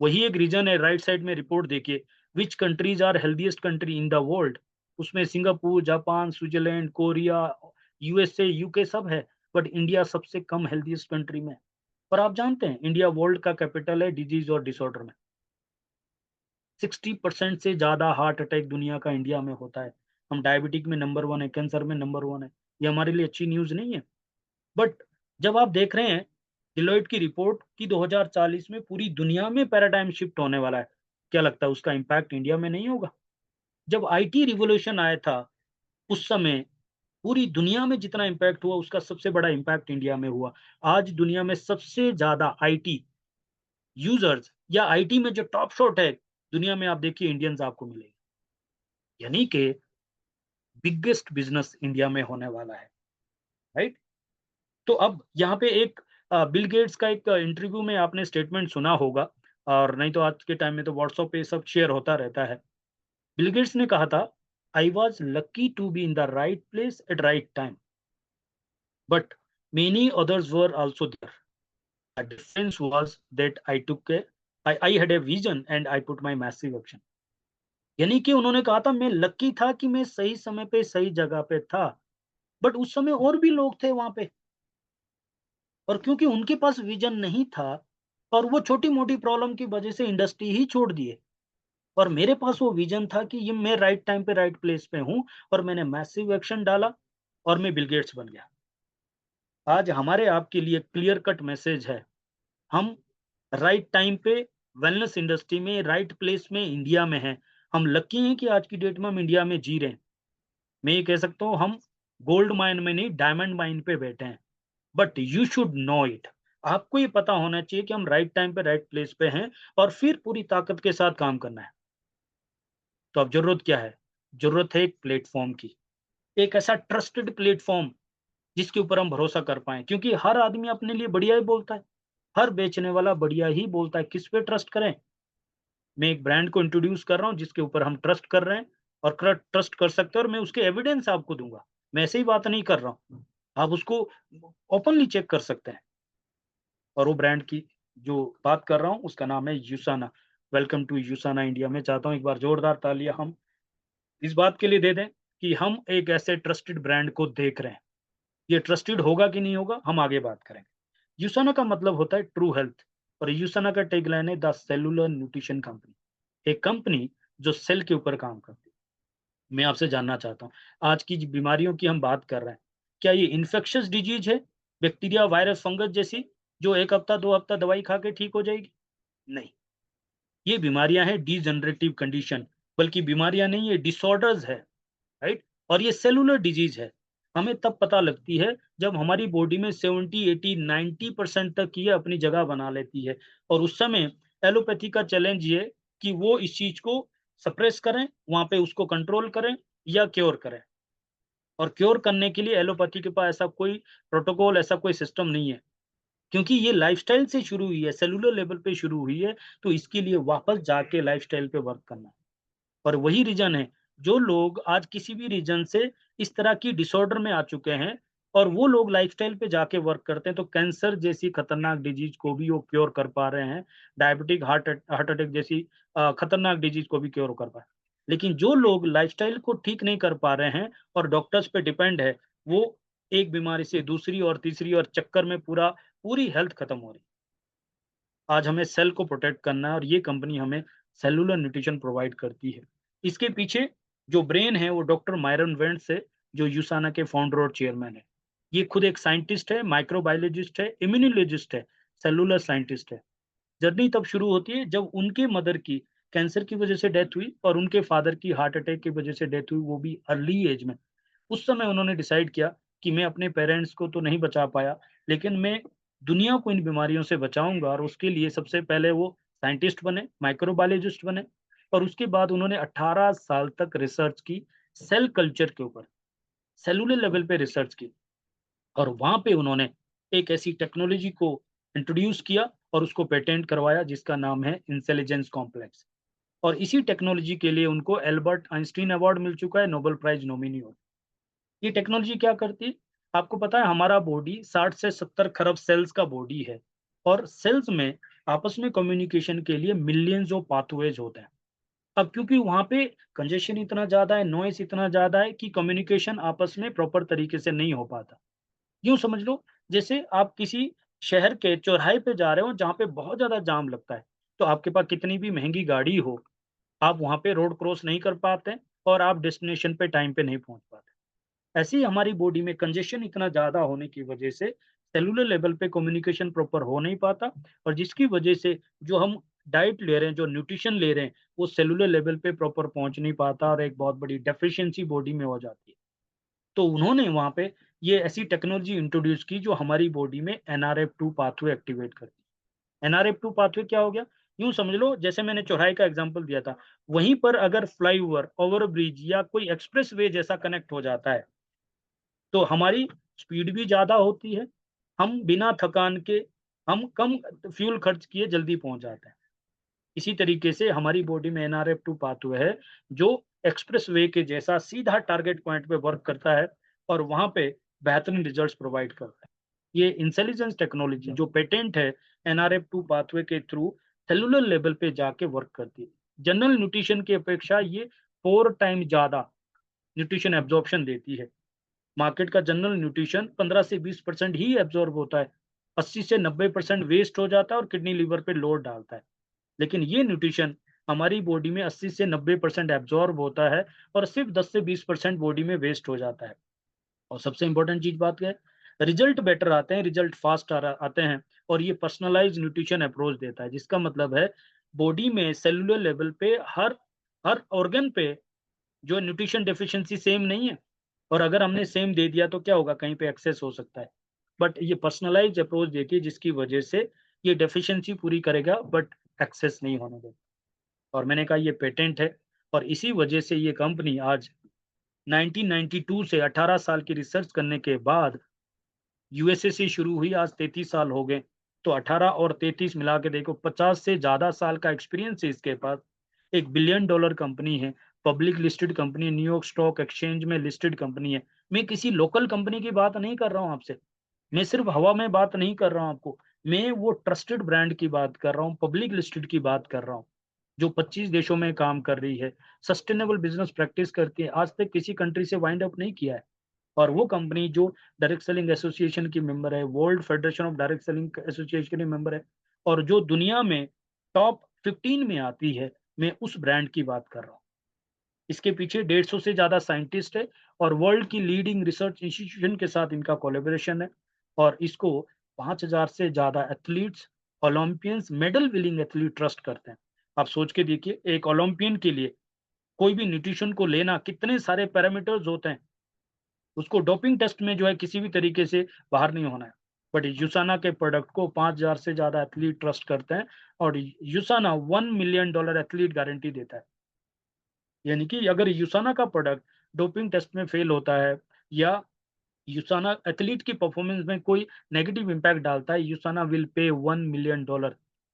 वही एक रीजन है, राइट साइड में रिपोर्ट देखिए, which countries are healthiest country in the world. उसमें Singapore, Japan, Switzerland, Korea, USA, UK सब है, बट इंडिया सबसे कम हेल्दीएस्ट कंट्री में। पर आप जानते हैं, इंडिया वर्ल्ड का कैपिटल है डिजीज और डिसऑर्डर में। 60% से ज्यादा हार्ट अटैक दुनिया का इंडिया में होता है। हम डायबिटिक में नंबर वन है, कैंसर में नंबर वन है। ये हमारे लिए अच्छी न्यूज नहीं है? बट जब आप देख रहे हैं डिलॉयट की रिपोर्ट कि 2040 में पूरी दुनिया में पैराडाइम शिफ्ट होने वाला है, क्या लगता है उसका इम्पैक्ट इंडिया में नहीं होगा? जब आईटी रिवॉल्यूशन आया था, उस समय पूरी दुनिया में जितना इम्पैक्ट हुआ, उसका सबसे बड़ा इम्पैक्ट इंडिया में हुआ। आज दुनिया में सबसे ज्यादा आईटी यूजर्स या आईटी में जो टॉप शॉट है दुनिया में, आप देखिए इंडियंस आपको मिलेंगे। यानी कि बिगेस्ट बिजनेस इंडिया में होने वाला है, राइट? तो अब यहाँ पे एक बिल गेट्स का एक इंटरव्यू में आपने स्टेटमेंट सुना होगा, और नहीं तो आज के टाइम में तो व्हाट्सएप पे सब शेयर होता रहता है। बिल गेट्स ने कहा था, I was lucky to be in the right place at right time, but many others were also there. The difference was that I had a vision and I put my massive action. यानी कि उन्होंने कहा था, मैं lucky था कि मैं सही समय पे सही जगह पे था, बट उस समय और भी लोग थे वहां पे, और क्योंकि उनके पास विजन नहीं था, और वो छोटी मोटी प्रॉब्लम की वजह से इंडस्ट्री ही छोड़ दिए, और मेरे पास वो विजन था कि ये मैं राइट टाइम पे राइट प्लेस पे हूँ, और मैंने मैसिव एक्शन डाला और मैं बिल गेट्स बन गया। आज हमारे आपके लिए क्लियर कट मैसेज है, हम राइट टाइम पे वेलनेस इंडस्ट्री में राइट प्लेस में इंडिया में हैं। हम लकी हैं कि आज की डेट में हम इंडिया में जी रहे हैं। मैं ये कह सकता हूँ, हम गोल्ड माइन में नहीं, डायमंड माइन पे बैठे हैं। But you should know it. आपको ये पता होना चाहिए कि हम राइट टाइम पे राइट प्लेस पे हैं, और फिर पूरी ताकत के साथ काम करना है। तो अब जरूरत क्या है? जरूरत है एक प्लेटफॉर्म की, एक ऐसा ट्रस्टेड प्लेटफॉर्म जिसके ऊपर हम भरोसा कर पाए, क्योंकि हर आदमी अपने लिए बढ़िया ही बोलता है। हर बेचने वाला बढ़िया ही बोलता है, किस पे ट्रस्ट करें? मैं एक ब्रांड को इंट्रोड्यूस कर रहा हूँ जिसके ऊपर हम ट्रस्ट कर रहे हैं और ट्रस्ट कर सकते हैं, और मैं उसके एविडेंस आपको दूंगा। मैं ऐसे ही बात नहीं कर रहा हूँ। आप उसको ओपनली चेक कर सकते हैं। और वो ब्रांड की जो बात कर रहा हूँ उसका नाम है Usana. Welcome to Usana India. मैं चाहता हूँ एक बार जोरदार तालियाँ हम इस बात के लिए दे दें कि हम एक ऐसे ट्रस्टेड ब्रांड को देख रहे हैं। ये ट्रस्टेड होगा कि नहीं होगा, हम आगे बात करेंगे। यूसाना का मतलब होता है ट्रू हेल्थ और यूसाना का टैगलाइन है द सेलुलर न्यूट्रिशन कंपनी। एक कंपनी जो सेल के ऊपर काम करती है। मैं आपसे जानना चाहता हूँ, आज की जो बीमारियों की हम बात कर रहे हैं, क्या ये इन्फेक्शियस डिजीज है, बैक्टीरिया, वायरस, फंगस जैसी, जो 1 हफ्ता, 2 हफ्ता दवाई खा के ठीक हो जाएगी? नहीं, ये बीमारियाँ हैं डीजनरेटिव कंडीशन, बल्कि बीमारियाँ नहीं, ये डिसऑर्डर्स है, राइट? और ये सेलुलर डिजीज है। हमें तब पता लगती है जब हमारी बॉडी में 70, 80, 90% तक ये अपनी जगह बना लेती है। और उस समय एलोपैथी का चैलेंज ये कि वो इस चीज को सप्रेस करें, वहां पे उसको कंट्रोल करें या क्योर करें। और क्योर करने के लिए एलोपैथी के पास ऐसा कोई प्रोटोकॉल, ऐसा कोई सिस्टम नहीं है, क्योंकि ये लाइफस्टाइल से शुरू हुई है, सेलुलर लेवल पे शुरू हुई है। तो इसके लिए वापस जाके लाइफस्टाइल पे वर्क करना है। और वही रीज़न है, जो लोग आज किसी भी रीज़न से इस तरह की डिसऑर्डर में आ चुके हैं और वो लोग लाइफ़स्टाइल पे जाके वर्क करते हैं, तो कैंसर जैसी खतरनाक डिज़ीज़ को भी वो क्योर कर पा रहे हैं। डायबिटिक हार्ट अटैक जैसी खतरनाक डिज़ीज़ को भी क्योर कर पाए। लेकिन जो लोग लाइफ़स्टाइल को ठीक नहीं कर पा रहे हैं और डॉक्टर्स पे डिपेंड है, वो एक बीमारी से दूसरी और तीसरी और चक्कर में पूरी हेल्थ खत्म हो रही है। आज हमें सेल को प्रोटेक्ट करना है और ये कंपनी हमें सेलुलर न्यूट्रिशन प्रोवाइड करती है। इसके पीछे जो ब्रेन है वो डॉक्टर मायरन वेंट्स है, जो यूसाना के फाउंडर और चेयरमैन है। ये खुद एक साइंटिस्ट है, माइक्रोबायोलॉजिस्ट है, इम्यूनोलॉजिस्ट है, सेलुलर साइंटिस्ट है। जर्नी तब शुरू होती है जब उनके मदर की कैंसर की वजह से डेथ हुई और उनके फादर की हार्ट अटैक की वजह से डेथ हुई, वो भी अर्ली एज में। उस समय उन्होंने डिसाइड किया कि मैं अपने पेरेंट्स को तो नहीं बचा पाया, लेकिन मैं दुनिया को इन बीमारियों से बचाऊँगा। और उसके लिए सबसे पहले वो साइंटिस्ट बने, माइक्रोबायोलॉजिस्ट बने और उसके बाद उन्होंने 18 साल तक रिसर्च की सेल कल्चर के ऊपर, सेलुलर लेवल पे रिसर्च की। और वहाँ पे उन्होंने एक ऐसी टेक्नोलॉजी को इंट्रोड्यूस किया और उसको पेटेंट करवाया जिसका नाम है इंटेलिजेंस कॉम्प्लेक्स। और इसी टेक्नोलॉजी के लिए उनको एल्बर्ट आइंस्टीन अवार्ड मिल चुका है, नोबेल प्राइज़ नॉमिनी हो। ये टेक्नोलॉजी क्या करती है? आपको पता है हमारा बॉडी 60 से 70 खरब सेल्स का बॉडी है और सेल्स में आपस में कम्युनिकेशन के लिए मिलियंस ऑफ पाथवेज होते हैं। अब क्योंकि वहाँ पे कंजेशन इतना ज़्यादा है, नॉइज़ इतना ज़्यादा है कि कम्युनिकेशन आपस में प्रॉपर तरीके से नहीं हो पाता। यूँ समझ लो जैसे आप किसी शहर के चौराहे पे जा रहे हो जहाँ पे बहुत ज़्यादा जाम लगता है, तो आपके पास कितनी भी महँगी गाड़ी हो, आप वहाँ पे रोड क्रॉस नहीं कर पाते और आप डेस्टिनेशन पे टाइम पे नहीं पहुँच पाते। ऐसे ही हमारी बॉडी में कंजेशन इतना ज़्यादा होने की वजह से सेलुलर लेवल पे कम्युनिकेशन प्रॉपर हो नहीं पाता और जिसकी वजह से जो हम डाइट ले रहे हैं, जो न्यूट्रिशन ले रहे हैं, वो सेलुलर लेवल पे प्रॉपर पहुँच नहीं पाता और एक बहुत बड़ी डेफिशिएंसी बॉडी में हो जाती है। तो उन्होंने वहाँ पे ये ऐसी टेक्नोलॉजी इंट्रोड्यूस की जो हमारी बॉडी में एनआरएफ2 पाथवे एक्टिवेट करती है। एनआरएफ2 पाथवे क्या हो गया? यूँ समझ लो जैसे मैंने चौराहे का एग्ज़ाम्पल दिया था, वहीं पर अगर फ्लाईओवर, ओवरब्रिज या कोई एक्सप्रेसवे जैसा कनेक्ट हो जाता है, तो हमारी स्पीड भी ज़्यादा होती है। हम बिना थकान के, हम कम फ्यूल खर्च किए जल्दी पहुँच जाते हैं। इसी तरीके से हमारी बॉडी में एनआरएफ2 पाथवे है, जो एक्सप्रेसवे के जैसा सीधा टारगेट पॉइंट पे वर्क करता है और वहाँ पे बेहतरीन रिजल्ट्स प्रोवाइड करता है। ये इंटेलिजेंस टेक्नोलॉजी जो पेटेंट है एनआरएफ2 पाथवे के थ्रू सेलुलर लेवल पे जाके वर्क करती है। जनरल न्यूट्रिशन की अपेक्षा ये 4 टाइम ज़्यादा न्यूट्रिशन एब्ज़ॉर्प्शन देती है। मार्केट का जनरल न्यूट्रिशन 15 से 20% ही एब्ज़ॉर्ब होता है। 80 से 90% वेस्ट हो जाता है और किडनी लिवर पे लोड डालता है। लेकिन ये न्यूट्रिशन हमारी बॉडी में 80 से 90% एब्ज़ॉर्ब होता है और सिर्फ़ 10 से 20% बॉडी में वेस्ट हो जाता है। और सबसे इम्पोर्टेंट चीज़ बात क्या है? रिज़ल्ट बेटर आते हैं, रिज़ल्ट फ़ास्ट आते हैं और ये पर्सनलाइज़्ड न्यूट्रिशन अप्रोच देता है, जिसका मतलब है बॉडी में सेलुलर लेवल पे हर हर ऑर्गन पे जो न्यूट्रिशन डेफिशिएंसी सेम नहीं है। और अगर हमने सेम दे दिया तो क्या होगा, कहीं पे एक्सेस हो सकता है। बट ये पर्सनलाइज्ड अप्रोच देखिए जिसकी वजह से ये डेफिशिएंसी पूरी करेगा बट एक्सेस नहीं होने देगा। और मैंने कहा ये पेटेंट है और इसी वजह से ये कंपनी आज 1992 से 18 साल की रिसर्च करने के बाद यूएसए से शुरू हुई, आज 33 साल हो गए। तो 18 और 33 मिला के देखो, 50 से ज़्यादा साल का एक्सपीरियंस है इसके पास। एक बिलियन डॉलर कंपनी है public listed company, New York stock exchange में लिस्टेड कंपनी है। मैं किसी लोकल कंपनी की बात नहीं कर रहा हूँ आपसे। मैं सिर्फ हवा में बात नहीं कर रहा हूँ आपको। मैं वो ट्रस्टेड ब्रांड की बात कर रहा हूँ, पब्लिक लिस्टेड की बात कर रहा हूँ, जो 25 देशों में काम कर रही है, सस्टेनेबल बिज़नेस प्रैक्टिस करती है, आज तक किसी कंट्री से वाइंड अप नहीं किया है। और वो कंपनी जो डायरेक्ट सेलिंग एसोसिएशन की मेंबर है, world federation of direct selling association की मेंबर है, और जो दुनिया में टॉप 15 में आती है, मैं उस ब्रांड की बात कर रहा हूँ। इसके पीछे 150 से ज़्यादा साइंटिस्ट है और वर्ल्ड की लीडिंग रिसर्च इंस्टीट्यूशन के साथ इनका कोलैबोरेशन है, और इसको 5000 से ज़्यादा athletes, Olympians, medal winning athlete trust करते हैं। आप सोच के देखिए, एक ओलंपियन के लिए कोई भी न्यूट्रिशन को लेना कितने सारे पैरामीटर्स होते हैं। उसको डोपिंग टेस्ट में जो है किसी भी तरीके से बाहर नहीं होना है। बट यूसाना के प्रोडक्ट को 5000 से ज़्यादा एथलीट ट्रस्ट करते हैं, और यूसाना $1 मिलियन एथलीट गारंटी देता है। यानी कि अगर यूसाना का प्रोडक्ट डोपिंग टेस्ट में फेल होता है, या यूसाना एथलीट की परफॉर्मेंस में कोई नेगेटिव इम्पैक्ट डालता है, यूसाना विल पे $1 मिलियन।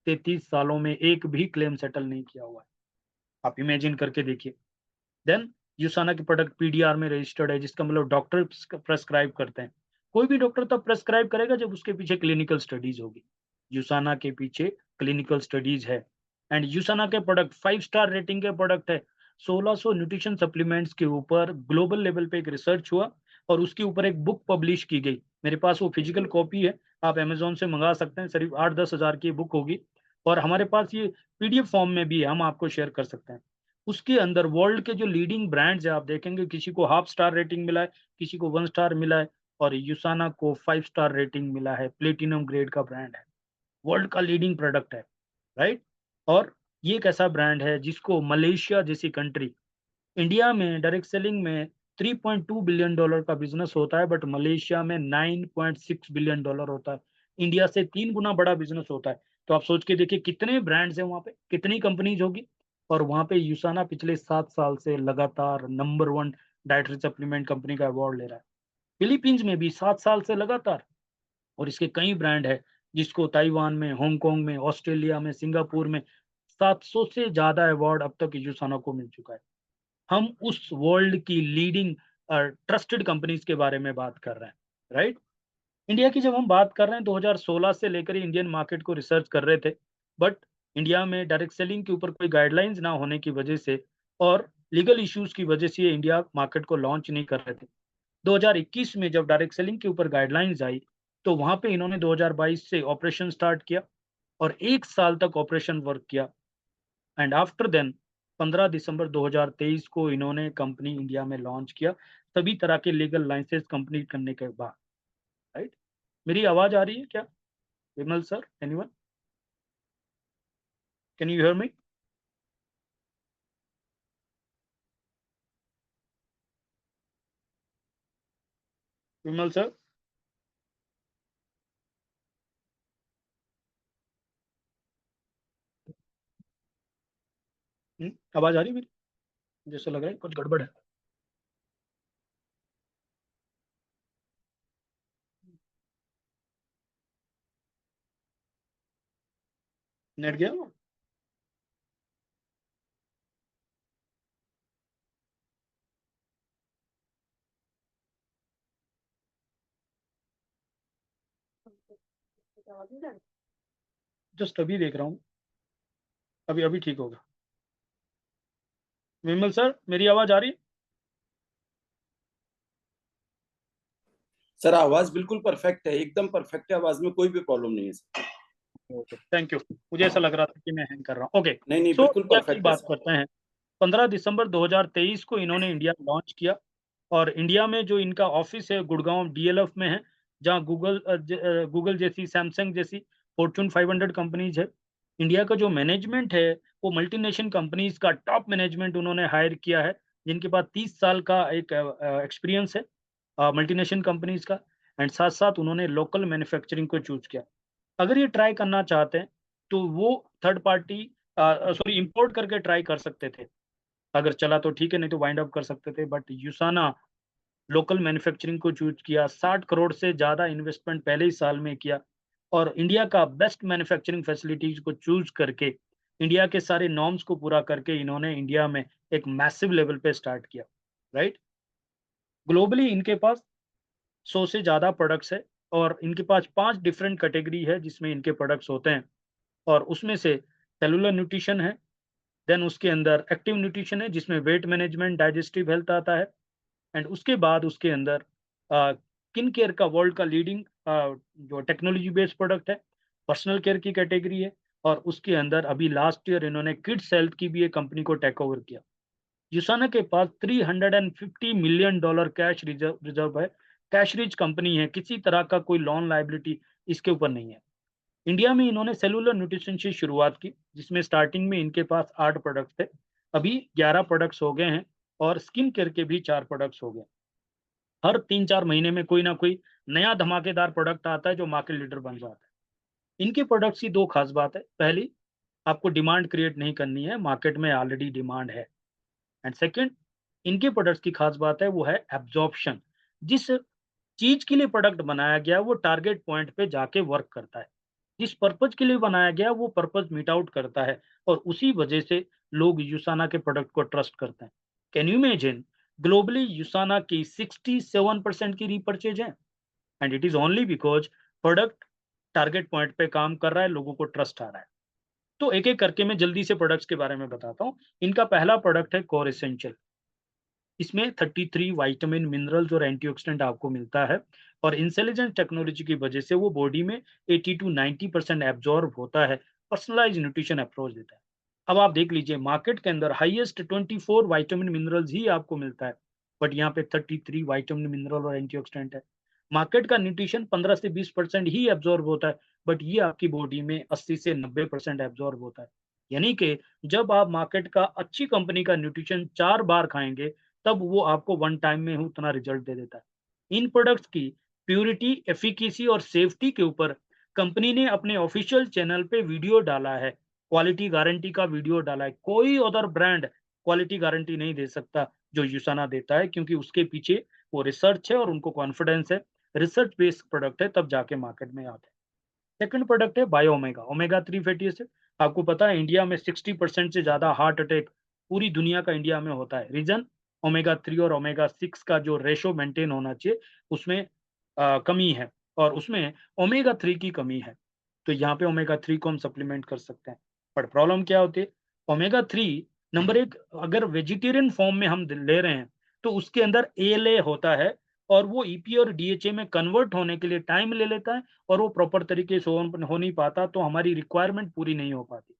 33 सालों में एक भी क्लेम सेटल नहीं किया हुआ है। आप इमेजिन करके देखिए। देन यूसाना के प्रोडक्ट पीडीआर में रजिस्टर्ड है, जिसका मतलब डॉक्टर प्रेस्क्राइब करते हैं। कोई भी डॉक्टर तब प्रेस्क्राइब करेगा जब उसके पीछे क्लिनिकल स्टडीज होगी। यूसाना के पीछे क्लिनिकल स्टडीज है। एंड यूसाना के प्रोडक्ट 5 स्टार रेटिंग के प्रोडक्ट है। 1600 न्यूट्रिशन सप्लीमेंट्स के ऊपर ग्लोबल लेवल पे एक रिसर्च हुआ, और उसके ऊपर एक बुक पब्लिश की गई। मेरे पास वो फिजिकल कॉपी है, आप अमेजोन से मंगा सकते हैं। सिर्फ 8-10 हज़ार की बुक होगी, और हमारे पास ये पीडीएफ फॉर्म में भी है, हम आपको शेयर कर सकते हैं। उसके अंदर वर्ल्ड के जो लीडिंग ब्रांड्स हैं, आप देखेंगे किसी को हाफ स्टार रेटिंग मिला है, किसी को 1 स्टार मिला है, और यूसाना को 5 स्टार रेटिंग मिला है। प्लेटिनम ग्रेड का ब्रांड है, वर्ल्ड का लीडिंग प्रोडक्ट है, राइट? और ये एक ऐसा ब्रांड है जिसको मलेशिया जैसी कंट्री, इंडिया में डायरेक्ट सेलिंग में $3.2 बिलियन का बिजनेस होता है, बट मलेशिया में $9.6 बिलियन होता है। इंडिया से 3 गुना बड़ा बिजनेस होता है। तो आप सोच के देखिए कितने ब्रांड्स हैं वहाँ पे, कितनी कंपनीज होगी। और वहाँ पे यूसाना पिछले 7 साल से लगातार नंबर 1 डाइटरी सप्लीमेंट कंपनी का अवार्ड ले रहा है। फिलीपींस में भी 7 साल से लगातार। और इसके कई ब्रांड है, जिसको ताइवान में, हांगकांग में, ऑस्ट्रेलिया में, सिंगापुर में 700 से ज्यादा अवार्ड अब तक यूसाना को मिल चुका है। हम उस वर्ल्ड की लीडिंग ट्रस्टेड कंपनीज के बारे में बात कर रहे हैं, राइट? इंडिया की जब हम बात कर रहे हैं, 2016 से लेकर इंडियन मार्केट को रिसर्च कर रहे थे, बट इंडिया में डायरेक्ट सेलिंग के ऊपर कोई गाइडलाइंस ना होने की वजह से, और लीगल इश्यूज की वजह से, ये इंडिया मार्केट को लॉन्च नहीं कर रहे थे। 2021 में जब डायरेक्ट सेलिंग के ऊपर गाइडलाइंस आई, तो वहां पे इन्होंने 2022 से ऑपरेशन स्टार्ट किया, और 1 साल तक ऑपरेशन वर्क किया। एंड आफ्टर देन 15 दिसंबर 2023 को इन्होंने कंपनी इंडिया में लॉन्च किया, सभी तरह के लीगल लाइसेंस कंप्लीट करने के बाद, राइट? मेरी आवाज आ रही है क्या, Vimal sir? Anyone, can you hear me? Vimal sir, आवाज आ रही है मेरी? जैसे लग रहा है कुछ गड़बड़ है। नेट गया? जस्ट अभी देख रहा हूँ, अभी अभी ठीक होगा। विमल सर, मेरी आवाज आ रही है? सर आवाज बिल्कुल परफेक्ट है, एकदम परफेक्ट है, आवाज में कोई भी प्रॉब्लम नहीं है सर। Okay, thank you. मुझे ऐसा लग रहा था कि मैं हैंग कर रहा हूँ। ओके, नहीं नहीं, सो बिल्कुल इंडिया की परफेक्ट है बात सर। करते हैं। 15 दिसंबर 2023 को इन्होंने इंडिया में लॉन्च किया, और इंडिया में जो इनका ऑफिस है गुड़गांव डीएलएफ में है, जहां गूगल जैसी, सैमसंग जैसी फॉर्च्यून 500 कंपनीज है। इंडिया का जो मैनेजमेंट है, वो मल्टीनेशनल कंपनीज का टॉप मैनेजमेंट उन्होंने हायर किया है, जिनके पास 30 साल का एक एक्सपीरियंस है मल्टीनेशनल कंपनीज का। एंड साथ साथ उन्होंने लोकल मैन्युफैक्चरिंग को चूज किया। अगर ये ट्राई करना चाहते हैं, तो वो थर्ड पार्टी, सॉरी, इंपोर्ट करके ट्राई कर सकते थे। अगर चला तो ठीक है, नहीं तो वाइंड अप कर सकते थे। बट यूसाना लोकल मैन्युफैक्चरिंग को चूज किया, 60 करोड़ से ज्यादा इन्वेस्टमेंट पहले ही साल में किया, और इंडिया का बेस्ट मैन्युफैक्चरिंग फैसिलिटीज को चूज करके इंडिया के सारे नॉर्म्स को पूरा करके इन्होंने इंडिया में एक मैसिव लेवल पे स्टार्ट किया, राइट? ग्लोबली इनके पास 100 से ज़्यादा प्रोडक्ट्स है और इनके पास 5 डिफरेंट कैटेगरी है जिसमें इनके प्रोडक्ट्स होते हैं और उसमें से सेलुलर न्यूट्रिशन है, देन उसके अंदर एक्टिव न्यूट्रिशन है जिसमें वेट मैनेजमेंट, डाइजेस्टिव हेल्थ आता है एंड उसके बाद उसके अंदर स्किन केयर का वर्ल्ड का लीडिंग जो टेक्नोलॉजी बेस्ड प्रोडक्ट है, पर्सनल केयर की कैटेगरी है और उसके अंदर अभी लास्ट ईयर इन्होंने किड्स हेल्थ की भी एक कंपनी को टेक ओवर किया। यूसाना के पास $350 मिलियन कैश रिजर्व है, कैश रिच कंपनी है, किसी तरह का कोई लोन लाइबिलिटी इसके ऊपर नहीं है। इंडिया में इन्होंने सेलुलर न्यूट्रिशन से शुरुआत की जिसमें स्टार्टिंग में इनके पास 8 प्रोडक्ट्स थे, अभी 11 प्रोडक्ट्स हो गए हैं और स्किन केयर के भी 4 प्रोडक्ट्स हो गए। हर 3-4 महीने में कोई ना कोई नया धमाकेदार प्रोडक्ट आता है जो मार्केट लीडर बन जाता है। इनके प्रोडक्ट्स की 2 खास बात है। पहली, आपको डिमांड क्रिएट नहीं करनी है, मार्केट में ऑलरेडी डिमांड है। एंड सेकंड, इनके प्रोडक्ट्स की खास बात है वो है एब्जॉर्प्शन। जिस चीज के लिए प्रोडक्ट बनाया गया वो टारगेट पॉइंट पे जाके वर्क करता है। जिस पर्पज के लिए बनाया गया वो पर्पज मीट आउट करता है और उसी वजह से लोग यूसाना के प्रोडक्ट को ट्रस्ट करते हैं। कैन यू इमेजिन, ग्लोबली यूसाना की 67% की रीपर्चेज है and it is only because product target point पे काम कर रहा है, लोगों को ट्रस्ट आ रहा है। तो एक एक करके मैं जल्दी से प्रोडक्ट्स के बारे में बताता हूँ। इनका पहला प्रोडक्ट है कोर एसेंशियल। इसमें 33 विटामिन, मिनरल्स और एंटीऑक्सीडेंट आपको मिलता है और इंटेलिजेंट टेक्नोलॉजी की वजह से वो बॉडी में 80 टू 90% एब्जॉर्ब होता है, पर्सनलाइज न्यूट्रिशन अप्रोच देता है। अब आप देख लीजिए, मार्केट के अंदर हाईएस्ट 24 विटामिन मिनरल्स ही आपको मिलता है, बट यहाँ पे 33 विटामिन, मिनरल और एंटीऑक्सीडेंट है। मार्केट का न्यूट्रिशन 15 से 20% ही एब्जॉर्ब होता है, बट ये आपकी बॉडी में 80 से 90% एब्जॉर्ब होता है। यानी कि जब आप मार्केट का अच्छी कंपनी का न्यूट्रिशन 4 बार खाएंगे तब वो आपको वन टाइम में ही उतना रिजल्ट दे देता है। इन प्रोडक्ट्स की प्योरिटी, एफिकेसी और सेफ्टी के ऊपर कंपनी ने अपने ऑफिशियल चैनल पे वीडियो डाला है, क्वालिटी गारंटी का वीडियो डाला है। कोई अदर ब्रांड क्वालिटी गारंटी नहीं दे सकता जो यूसाना देता है, क्योंकि उसके पीछे वो रिसर्च है और उनको कॉन्फिडेंस है। रिसर्च बेस्ड प्रोडक्ट है तब जाके मार्केट में आते हैं। सेकंड प्रोडक्ट है bio omega, omega 3 fatty acid. आपको पता है इंडिया में 60% से ज्यादा हार्ट अटैक पूरी दुनिया का इंडिया में होता है। रीजन, ओमेगा 3 और ओमेगा 6 का जो रेशो मेंटेन होना चाहिए उसमें कमी है और उसमें ओमेगा 3 की कमी है। तो यहाँ पे ओमेगा 3 को हम सप्लीमेंट कर सकते हैं। बट प्रॉब्लम क्या होती है, ओमेगा 3 नंबर एक, अगर वेजिटेरियन फॉर्म में हम ले रहे हैं तो उसके अंदर एएलए होता है और वो ईपी और डीएचए में कन्वर्ट होने के लिए टाइम ले लेता है और वो प्रॉपर तरीके से हो नहीं पाता, तो हमारी रिक्वायरमेंट पूरी नहीं हो पाती।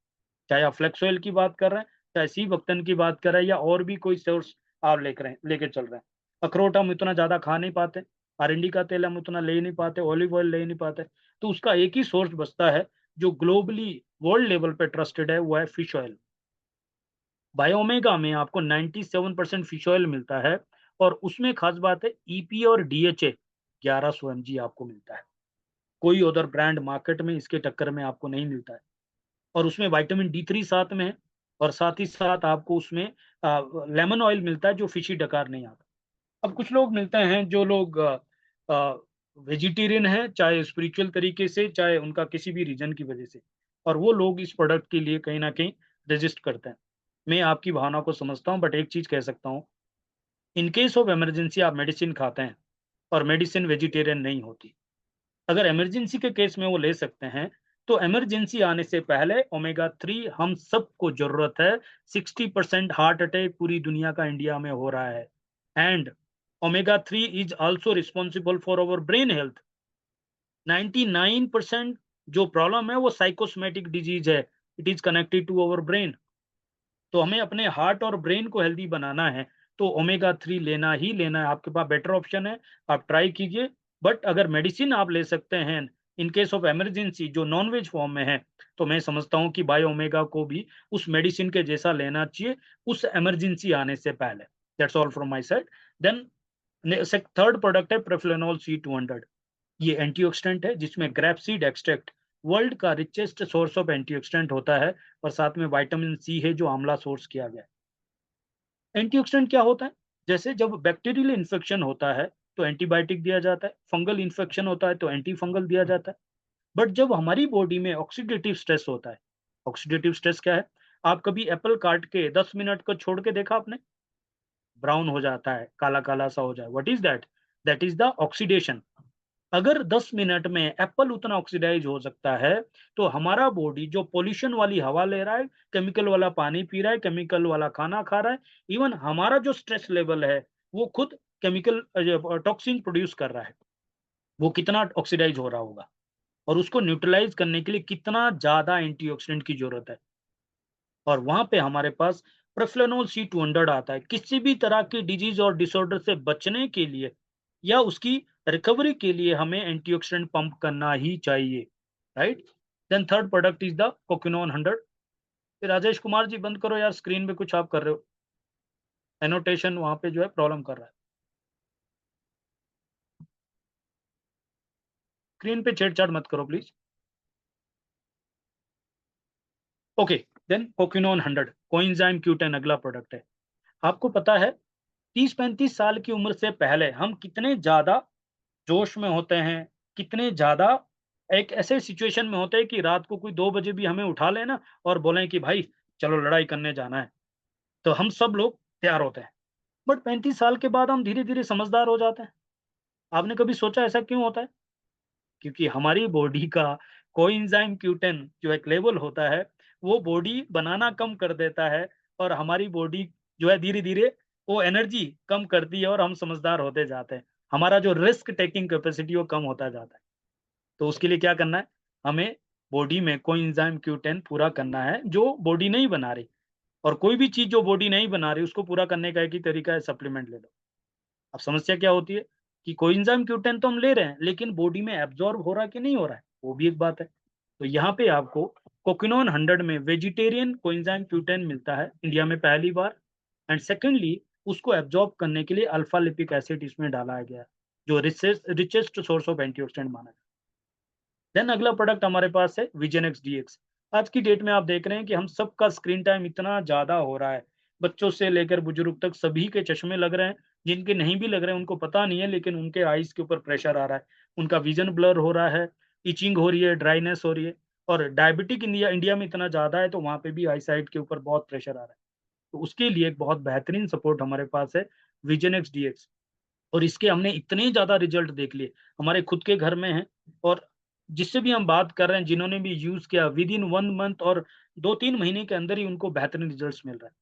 चाहे आप फ्लेक्स ऑयल की बात कर रहे हैं, चाहे सी बक्तन की बात कर रहे हैं या और भी कोई सोर्स आप लेके चल रहे हैं। अखरोट हम इतना ज्यादा खा नहीं पाते, अरंडी का तेल हम उतना ले नहीं पाते, ऑलिव ऑयल ले नहीं पाते, तो उसका एक ही सोर्स बचता है जो ग्लोबली वर्ल्ड लेवल पे ट्रस्टेड है, वो है फिश ऑयल। बायोमेगा में आपको 97% फिश ऑयल मिलता है और उसमें खास बात है ईपी और डीएचए 1100 mg आपको मिलता है। कोई अदर ब्रांड मार्केट में इसके टक्कर में आपको नहीं मिलता है और उसमें विटामिन डी3 साथ में है और साथ ही साथ आपको उसमें लेमन ऑयल मिलता है जो फिशी डकार नहीं आता। अब कुछ लोग मिलते हैं जो लोग वेजिटेरियन है, चाहे स्पिरिचुअल तरीके से, चाहे उनका किसी भी रीजन की वजह से, और वो लोग इस प्रोडक्ट के लिए कहीं ना कहीं रेजिस्ट करते हैं। मैं आपकी भावना को समझता हूँ, बट एक चीज कह सकता हूँ, इन केस ऑफ इमरजेंसी आप मेडिसिन खाते हैं और मेडिसिन वेजिटेरियन नहीं होती, अगर इमरजेंसी के केस में वो ले सकते हैं, तो इमरजेंसी आने से पहले ओमेगा 3 हम सबको जरूरत है। 60% हार्ट अटैक पूरी दुनिया का इंडिया में हो रहा है and omega 3 is also responsible for our brain health. 99% जो प्रॉब्लम है वो साइकोसोमेटिक डिजीज है, it is connected to our brain. तो हमें अपने हार्ट और ब्रेन को हेल्दी बनाना है, तो ओमेगा 3 लेना ही लेना है। आपके पास बेटर ऑप्शन है, आप ट्राई कीजिए। बट अगर मेडिसिन आप ले सकते हैं इन केस ऑफ इमरजेंसी जो नॉन वेज फॉर्म में है, तो मैं समझता हूँ कि बायो ओमेगा को भी उस मेडिसिन के जैसा लेना चाहिए उस इमरजेंसी आने से पहले। That's all from my side. Then third product है प्रोफेनोल C200। ये एंटीऑक्सीडेंट है जिसमें ग्रेप सीड एक्सट्रैक्ट वर्ल्ड का रिचेस्ट सोर्स ऑफ एंटीऑक्सीडेंट होता है और साथ में विटामिन सी है जो आंवला सोर्स किया गया है। एंटीऑक्सीडेंट क्या होता है, जैसे जब बैक्टीरियल इन्फेक्शन होता है तो एंटीबायोटिक दिया जाता है, फंगल इन्फेक्शन होता है तो एंटी फंगल दिया जाता है। बट जब हमारी बॉडी में ऑक्सीडेटिव स्ट्रेस होता है, ऑक्सीडेटिव स्ट्रेस क्या है? आप कभी एप्पल काट के 10 मिनट को छोड़ के देखा आपने? ब्राउन हो जाता है, काला-काला सा हो जाए, what is that? That is the oxidation. अगर 10 मिनट में एप्पल उतना ऑक्सीडाइज़ हो सकता है, तो हमारा बॉडी जो पॉल्यूशन वाली हवा ले रहा है, केमिकल वाला पानी पी रहा है, केमिकल वाला खाना खा रहा है, इवन हमारा जो स्ट्रेस लेवल है, वो खुद केमिकल टॉक्सिन प्रोड्यूस कर रहा है। वो कितना ऑक्सीडाइज़ हो रहा होगा और उसको न्यूट्रलाइज़ करने के लिए कितना ज़्यादा एंटीऑक्सीडेंट की ज़रूरत है। और वहाँ पे हमारे पास प्रोफेनोल C200 आता है। किसी भी तरह की डिजीज़ और डिसऑर्डर से बचने के लिए या उसकी रिकवरी के लिए हमें एंटीऑक्सीडेंट पंप करना ही चाहिए, right? Then third product is the coquinone 100। Rajesh Kumar ji बंद करो यार, स्क्रीन पे कुछ आप कर रहे हो। एनोटेशन वहाँ पे जो है प्रॉब्लम कर रहा है। स्क्रीन पे छेड़छाड़ मत करो please. Okay, then coquinone 100 coenzyme Q10 अगला प्रोडक्ट है। आपको पता है 30-35 साल की उम्र से पहले हम कितने ज़्यादा जोश में होते हैं, कितने ज़्यादा एक ऐसे सिचुएशन में होते हैं कि रात को कोई 2 बजे भी हमें उठा ले ना और बोलें कि भाई चलो लड़ाई करने जाना है, तो हम सब लोग तैयार होते हैं। बट 35 साल के बाद हम धीरे-धीरे समझदार हो जाते हैं। आपने कभी सोचा ऐसा क्यों होता है? क्योंकि हमारी बॉडी का कोएंजाइम Q10 जो एक लेवल होता है, वो बॉडी बनाना कम कर देता है और हमारी बॉडी जो है धीरे-धीरे वो एनर्जी कम करती है और हम समझदार होते जाते हैं। हमारा जो रिस्क टेकिंग कैपेसिटी वो कम होता जाता है। तो उसके लिए क्या करना है? हमें बॉडी में कोएंजाइम Q10 पूरा करना है, जो बॉडी नहीं बना रही। और कोई भी चीज़ जो बॉडी नहीं बना रही, उसको पूरा करने का एक ही तरीका है, सप्लीमेंट ले लो। अब समस्या क्या होती है कि कोएंजाइम Q10 तो हम ले रहे हैं, लेकिन बॉडी में एब्ज़ॉर्ब हो रहा है कि नहीं हो रहा है, वो भी एक बात है। तो यहाँ पे आपको कोकिनोन 100 में वेजिटेरियन कोएंजाइम Q10 मिलता है, इंडिया में पहली बार। एंड सेकंडली उसको एब्ज़ॉर्ब करने के लिए अल्फा लिपिक एसिड इसमें डाला गया है, जो रिचेस्ट सोर्स ऑफ एंटीऑक्सीडेंट माना है। देन अगला प्रोडक्ट हमारे पास है विजन एक्स डीएक्स। आज की डेट में आप देख रहे हैं कि हम सबका स्क्रीन टाइम इतना ज़्यादा हो रहा है, बच्चों से लेकर बुजुर्ग तक सभी के चश्मे लग रहे हैं। जिनके नहीं भी लग रहे हैं उनको पता नहीं है, लेकिन उनके आईज़ के ऊपर प्रेशर आ रहा है, उनका विज़न ब्लर हो रहा है, इचिंग हो रही है, ड्राइनेस हो रही है। और डायबिटिक इंडिया इंडिया में इतना ज़्यादा है, तो वहाँ पे भी आई साइट के ऊपर बहुत प्रेशर आ रहा है। तो उसके लिए एक बहुत बेहतरीन सपोर्ट हमारे पास है, विजन एक्स डीएक्स। और इसके हमने इतने ज़्यादा रिज़ल्ट देख लिए, हमारे खुद के घर में हैं। और जिससे भी हम बात कर रहे हैं, जिन्होंने भी यूज़ किया, विदिन 1 मंथ और 2-3 महीने के अंदर ही उनको बेहतरीन रिज़ल्ट्स मिल रहा है।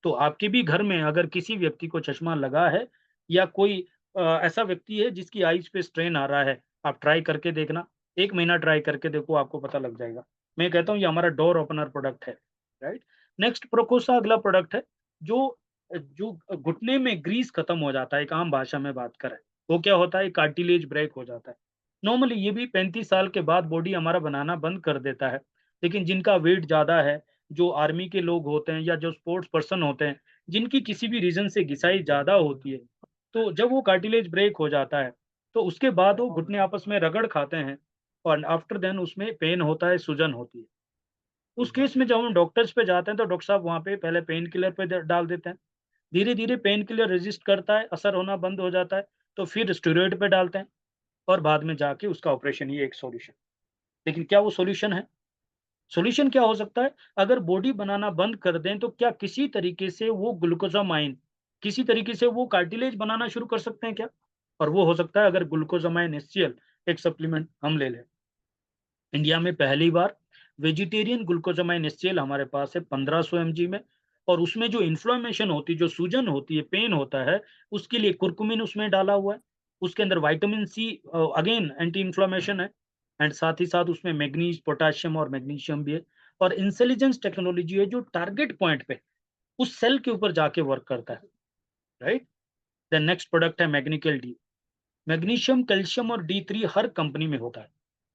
तो आपके भी घर में अगर किसी व्यक्ति को चश्मा लगा है या कोई ऐसा व्यक्ति है जिसकी आइज़ पे स्ट्रेन आ रहा है, आप ट्राई करके देखना। 1 महीना ट्राई करके देखो, आपको पता लग जाएगा। मैं कहता हूँ ये हमारा डोर ओपनर प्रोडक्ट है, राइट? नेक्स्ट प्रोकोसा अगला प्रोडक्ट है, जो जो घुटने में ग्रीस खत्म हो जाता है, एक आम भाषा में बात करें, वो क्या होता है, कार्टिलेज ब्रेक हो जाता है। नॉर्मली ये भी 35 साल के बाद बॉडी हमारा बनाना बंद कर देता है, लेकिन जिनका वेट ज़्यादा है, जो आर्मी के लोग होते हैं या जो स्पोर्ट्स पर्सन होते हैं, जिनकी किसी भी रीज़न से घिसाई ज़्यादा होती है, तो जब वो कार्टिलेज ब्रेक हो जाता है, तो उसके बाद वो घुटने आपस में रगड़ खाते हैं और आफ्टर देन उसमें पेन होता है, सूजन होती है। उस केस में जब हम डॉक्टर्स पे जाते हैं, तो डॉक्टर साहब वहाँ पे पहले पेन किलर पे ड डाल देते हैं। धीरे-धीरे पेन किलर रेज़िस्ट करता है, असर होना बंद हो जाता है, तो फिर स्टेरॉइड पे डालते हैं और बाद में जाके उसका ऑपरेशन, ये एक सॉल्यूशन। लेकिन क्या वो सॉल्यूशन है? सॉल्यूशन क्या हो सकता है? अगर बॉडी बनाना बंद कर दें, तो क्या किसी तरीके से वो ग्लूकोज़ामाइन, किसी तरीके से वो कार्टिलेज बनाना शुरू कर सकते हैं क्या? और वो हो सकता है अगर ग्लूकोज़ामाइन एचसीएल एक सप्लीमेंट हम ले लें। इंडिया में पहली बार वेजिटेरियन ग्लूकोज़ामाइन एचसीएल हमारे पास है 1500 एमजी में। और उसमें जो इन्फ्लेमेशन होती है, जो सूजन होती है, पेन होता है, उसके लिए कुर्कुमिन उसमें डाला हुआ है। उसके अंदर vitamin C again anti inflammation है। एंड साथ ही साथ उसमें मैग्नीज, पोटेशियम और मैग्नीशियम भी है। और इंटेलिजेंस टेक्नोलॉजी है जो टारगेट पॉइंट पे उस सेल के ऊपर जाके वर्क करता है, राइट? देन नेक्स्ट प्रोडक्ट है मैग्नीकेल डी। मैग्नीशियम, कैल्शियम और डी3 हर कंपनी में होता है,